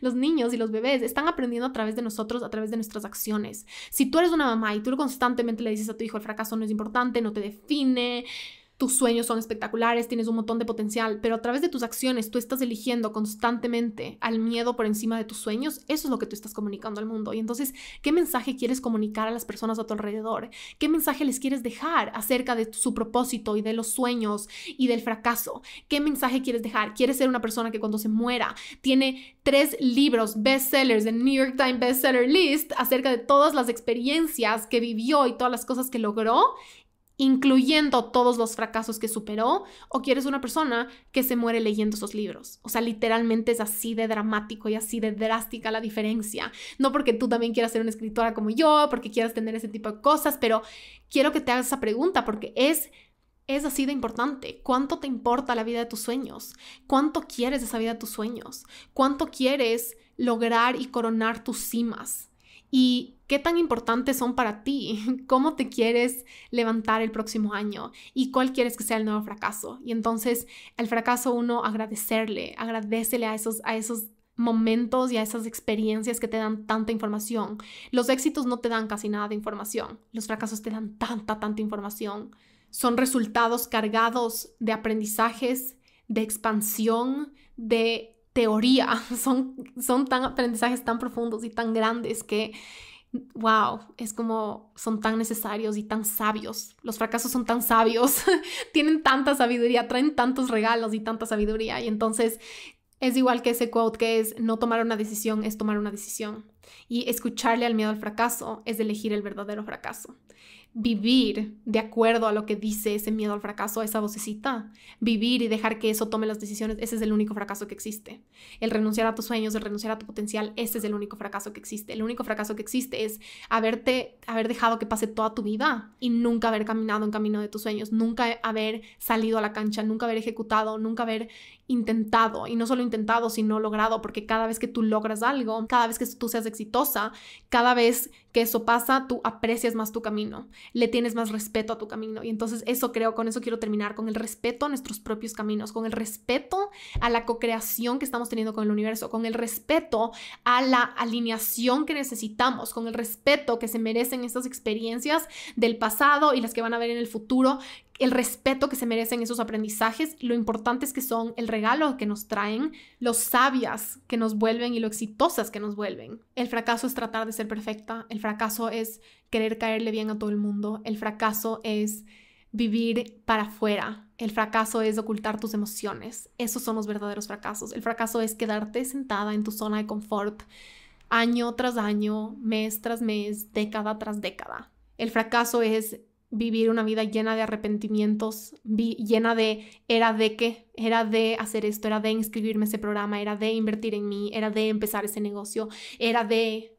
los niños y los bebés, están aprendiendo a través de nosotros, a través de nuestras acciones. Si tú eres una mamá y tú constantemente le dices a tu hijo el fracaso no es importante, no te define, tus sueños son espectaculares, tienes un montón de potencial, pero a través de tus acciones tú estás eligiendo constantemente al miedo por encima de tus sueños, eso es lo que tú estás comunicando al mundo. Y entonces, ¿qué mensaje quieres comunicar a las personas a tu alrededor? ¿Qué mensaje les quieres dejar acerca de su propósito y de los sueños y del fracaso? ¿Qué mensaje quieres dejar? ¿Quieres ser una persona que cuando se muera tiene 3 libros bestsellers en New York Times Bestseller List acerca de todas las experiencias que vivió y todas las cosas que logró, incluyendo todos los fracasos que superó? ¿O quieres una persona que se muere leyendo esos libros? O sea, literalmente es así de dramático y así de drástica la diferencia. No porque tú también quieras ser una escritora como yo, porque quieras tener ese tipo de cosas, pero quiero que te hagas esa pregunta porque es así de importante. ¿Cuánto te importa la vida de tus sueños? ¿Cuánto quieres de esa vida de tus sueños? ¿Cuánto quieres lograr y coronar tus cimas? ¿Y qué tan importantes son para ti? ¿Cómo te quieres levantar el próximo año? ¿Y cuál quieres que sea el nuevo fracaso? Y entonces, el fracaso uno agradecele a esos momentos y a esas experiencias que te dan tanta información. Los éxitos no te dan casi nada de información. Los fracasos te dan tanta información. Son resultados cargados de aprendizajes, de expansión, de teoría. Son aprendizajes tan profundos y tan grandes que, wow, es como son tan necesarios y tan sabios. Los fracasos son tan sabios, tienen tanta sabiduría, traen tantos regalos y tanta sabiduría. Y entonces Es igual que ese quote que es: no tomar una decisión es tomar una decisión. Y escucharle al miedo al fracaso es elegir el verdadero fracaso. Vivir de acuerdo a lo que dice ese miedo al fracaso, esa vocecita, vivir y dejar que eso tome las decisiones, ese es el único fracaso que existe. El renunciar a tus sueños, el renunciar a tu potencial, ese es el único fracaso que existe. El único fracaso que existe es haber dejado que pase toda tu vida y nunca haber caminado en camino de tus sueños, nunca haber salido a la cancha, nunca haber ejecutado, nunca haber intentado, y no solo intentado, sino logrado, porque cada vez que tú logras algo, cada vez que tú seas exitosa, cada vez que eso pasa, tú aprecias más tu camino, le tienes más respeto a tu camino. Y entonces con eso quiero terminar, con el respeto a nuestros propios caminos, con el respeto a la co-creación que estamos teniendo con el universo, con el respeto a la alineación que necesitamos, con el respeto que se merecen estas experiencias del pasado y las que van a haber en el futuro, el respeto que se merecen esos aprendizajes, lo importantes que son, el regalo que nos traen, lo sabias que nos vuelven y lo exitosas que nos vuelven. El fracaso es tratar de ser perfecta, el fracaso es querer caerle bien a todo el mundo, el fracaso es vivir para afuera, el fracaso es ocultar tus emociones. Esos son los verdaderos fracasos. El fracaso es quedarte sentada en tu zona de confort año tras año, mes tras mes, década tras década. El fracaso es vivir una vida llena de arrepentimientos, llena de era de hacer esto, era de inscribirme a ese programa, era de invertir en mí, era de empezar ese negocio, era de.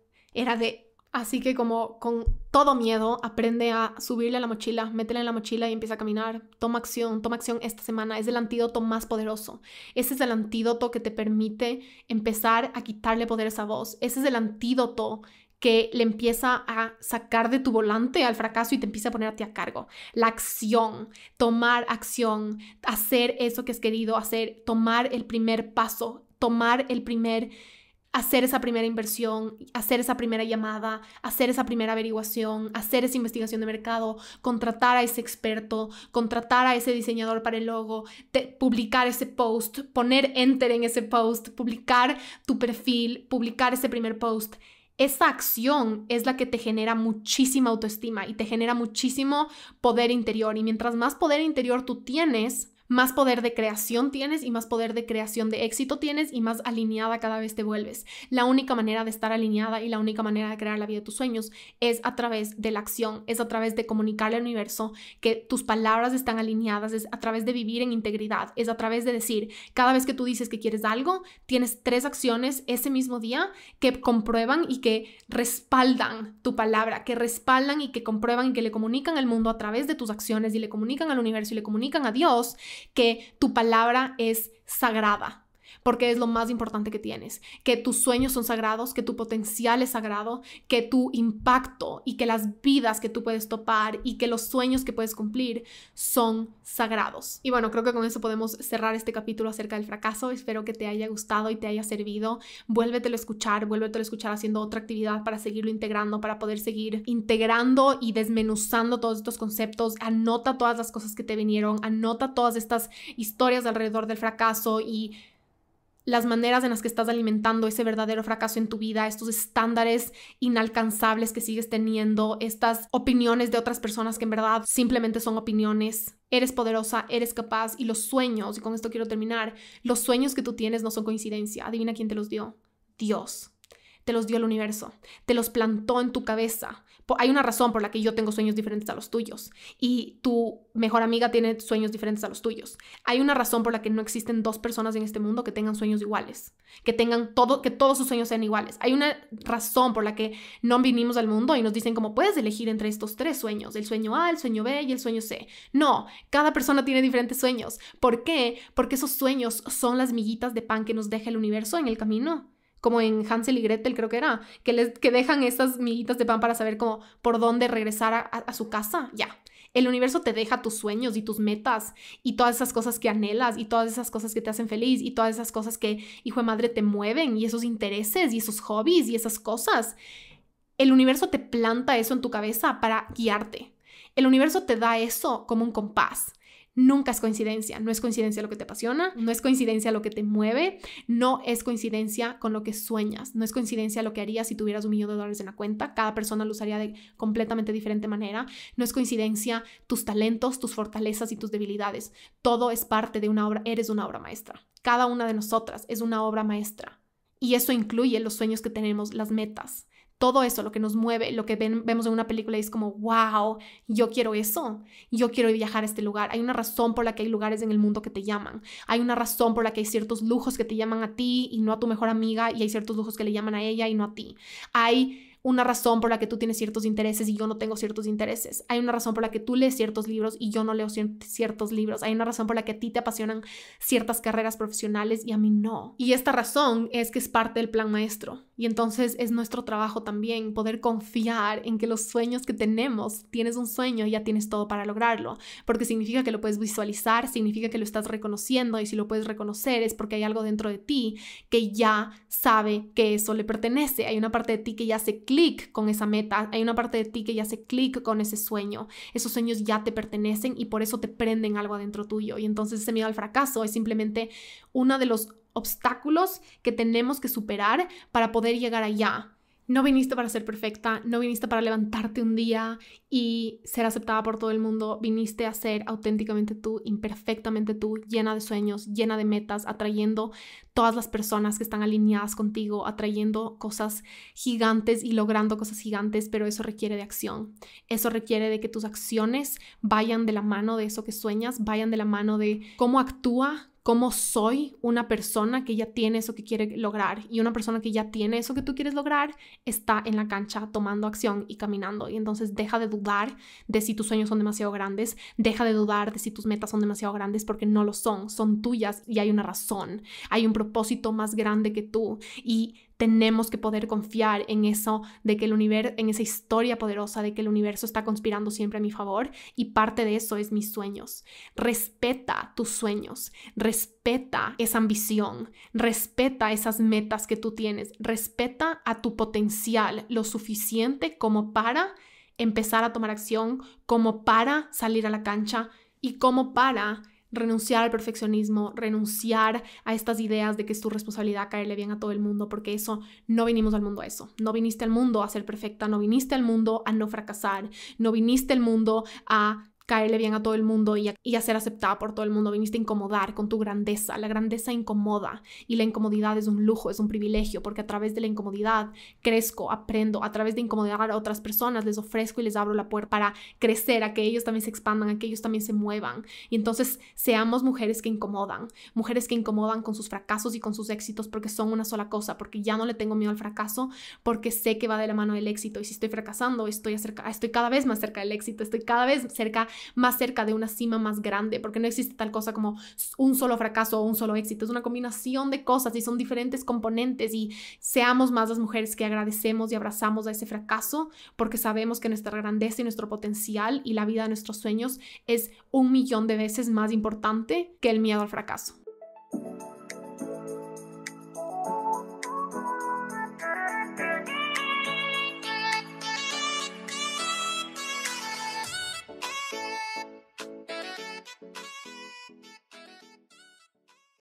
Así que como con todo miedo, aprende a subirle a la mochila, métela en la mochila y empieza a caminar. Toma acción esta semana. Es el antídoto más poderoso. Ese es el antídoto que te permite empezar a quitarle poder a esa voz. Ese es el antídoto que le empieza a sacar de tu volante al fracaso y te empieza a poner a ti a cargo. La acción, tomar acción, hacer eso que has querido hacer, tomar el primer paso, hacer esa primera inversión, hacer esa primera llamada, hacer esa primera averiguación, hacer esa investigación de mercado, contratar a ese experto, contratar a ese diseñador para el logo, publicar ese post, poner enter en ese post, publicar tu perfil, publicar ese primer post. Esa acción es la que te genera muchísima autoestima y te genera muchísimo poder interior. Y mientras más poder interior tú tienes, más poder de creación tienes y más poder de creación de éxito tienes y más alineada cada vez te vuelves. La única manera de estar alineada y la única manera de crear la vida de tus sueños es a través de la acción, es a través de comunicarle al universo que tus palabras están alineadas, es a través de vivir en integridad, es a través de decir, cada vez que tú dices que quieres algo, tienes 3 acciones ese mismo día que comprueban y que respaldan tu palabra, que respaldan y que comprueban y que le comunican al mundo a través de tus acciones y le comunican al universo y le comunican a Dios que tu palabra es sagrada, porque es lo más importante que tienes, que tus sueños son sagrados, que tu potencial es sagrado, que tu impacto y que las vidas que tú puedes topar y que los sueños que puedes cumplir son sagrados. Y bueno, creo que con eso podemos cerrar este capítulo acerca del fracaso. Espero que te haya gustado y te haya servido. Vuélvetelo a escuchar haciendo otra actividad para seguirlo integrando, para poder seguir integrando y desmenuzando todos estos conceptos. Anota todas las cosas que te vinieron, anota todas estas historias alrededor del fracaso y las maneras en las que estás alimentando ese verdadero fracaso en tu vida, estos estándares inalcanzables que sigues teniendo, estas opiniones de otras personas que en verdad simplemente son opiniones. Eres poderosa, eres capaz y los sueños, y con esto quiero terminar, los sueños que tú tienes no son coincidencia. Adivina quién te los dio. Dios. Te los dio el universo, te los plantó en tu cabeza. Hay una razón por la que yo tengo sueños diferentes a los tuyos y tu mejor amiga tiene sueños diferentes a los tuyos. Hay una razón por la que no existen 2 personas en este mundo que tengan sueños iguales, que todos sus sueños sean iguales. Hay una razón por la que no vinimos al mundo y nos dicen como puedes elegir entre estos 3 sueños, el sueño A, el sueño B y el sueño C. No, cada persona tiene diferentes sueños. ¿Por qué? Porque esos sueños son las miguitas de pan que nos deja el universo en el camino. Como en Hansel y Gretel creo que era, que dejan esas miguitas de pan para saber cómo por dónde regresar a su casa. Ya, el universo te deja tus sueños y tus metas y todas esas cosas que anhelas y todas esas cosas que te hacen feliz y todas esas cosas que, hijo de madre, te mueven y esos intereses y esos hobbies y esas cosas. El universo te planta eso en tu cabeza para guiarte. El universo te da eso como un compás. Nunca es coincidencia. No es coincidencia lo que te apasiona, no es coincidencia lo que te mueve, no es coincidencia con lo que sueñas, no es coincidencia lo que harías si tuvieras $1,000,000 en la cuenta. Cada persona lo usaría de completamente diferente manera. No es coincidencia tus talentos, tus fortalezas y tus debilidades. Todo es parte de una obra. Eres una obra maestra. Cada una de nosotras es una obra maestra. Y eso incluye los sueños que tenemos, las metas. Todo eso, lo que nos mueve, lo que vemos en una película y es como, wow, yo quiero eso, yo quiero viajar a este lugar. Hay una razón por la que hay lugares en el mundo que te llaman. Hay una razón por la que hay ciertos lujos que te llaman a ti y no a tu mejor amiga, y hay ciertos lujos que le llaman a ella y no a ti. Hay una razón por la que tú tienes ciertos intereses y yo no tengo ciertos intereses. Hay una razón por la que tú lees ciertos libros y yo no leo ciertos libros. Hay una razón por la que a ti te apasionan ciertas carreras profesionales y a mí no. Y esta razón es que es parte del plan maestro. Y entonces es nuestro trabajo también poder confiar en que los sueños que tenemos, tienes un sueño y ya tienes todo para lograrlo. Porque significa que lo puedes visualizar, significa que lo estás reconociendo, y si lo puedes reconocer es porque hay algo dentro de ti que ya sabe que eso le pertenece. Hay una parte de ti que ya hace clic con esa meta, hay una parte de ti que ya hace clic con ese sueño. Esos sueños ya te pertenecen y por eso te prenden algo adentro tuyo. Y entonces ese miedo al fracaso es simplemente uno de los obstáculos que tenemos que superar para poder llegar allá. No viniste para ser perfecta, no viniste para levantarte un día y ser aceptada por todo el mundo. Viniste a ser auténticamente tú, imperfectamente tú, llena de sueños, llena de metas, atrayendo todas las personas que están alineadas contigo, atrayendo cosas gigantes y logrando cosas gigantes, pero eso requiere de acción. Eso requiere de que tus acciones vayan de la mano de eso que sueñas, vayan de la mano de cómo actúa, cómo soy una persona que ya tiene eso que quiere lograr. Y una persona que ya tiene eso que tú quieres lograr está en la cancha tomando acción y caminando. Y entonces deja de dudar de si tus sueños son demasiado grandes, deja de dudar de si tus metas son demasiado grandes, porque no lo son tuyas y hay una razón, hay un propósito más grande que tú. Y tenemos que poder confiar en eso, de que el universo, en esa historia poderosa de que el universo está conspirando siempre a mi favor, y parte de eso es mis sueños. Respeta tus sueños, respeta esa ambición, respeta esas metas que tú tienes, respeta a tu potencial lo suficiente como para empezar a tomar acción, como para salir a la cancha y como para renunciar al perfeccionismo, renunciar a estas ideas de que es tu responsabilidad caerle bien a todo el mundo, porque eso, no vinimos al mundo a eso. No viniste al mundo a ser perfecta, no viniste al mundo a no fracasar, no viniste al mundo a caerle bien a todo el mundo y a ser aceptada por todo el mundo. Viniste a incomodar con tu grandeza. La grandeza incomoda y la incomodidad es un lujo, es un privilegio, porque a través de la incomodidad crezco, aprendo. A través de incomodar a otras personas les ofrezco y les abro la puerta para crecer, a que ellos también se expandan, a que ellos también se muevan. Y entonces seamos mujeres que incomodan con sus fracasos y con sus éxitos, porque son una sola cosa, porque ya no le tengo miedo al fracaso, porque sé que va de la mano del éxito. Y si estoy fracasando, estoy cada vez más cerca del éxito, estoy cada vez más cerca de una cima más grande, porque no existe tal cosa como un solo fracaso o un solo éxito. Es una combinación de cosas y son diferentes componentes, y seamos más las mujeres que agradecemos y abrazamos a ese fracaso, porque sabemos que nuestra grandeza y nuestro potencial y la vida de nuestros sueños es 1,000,000 de veces más importante que el miedo al fracaso.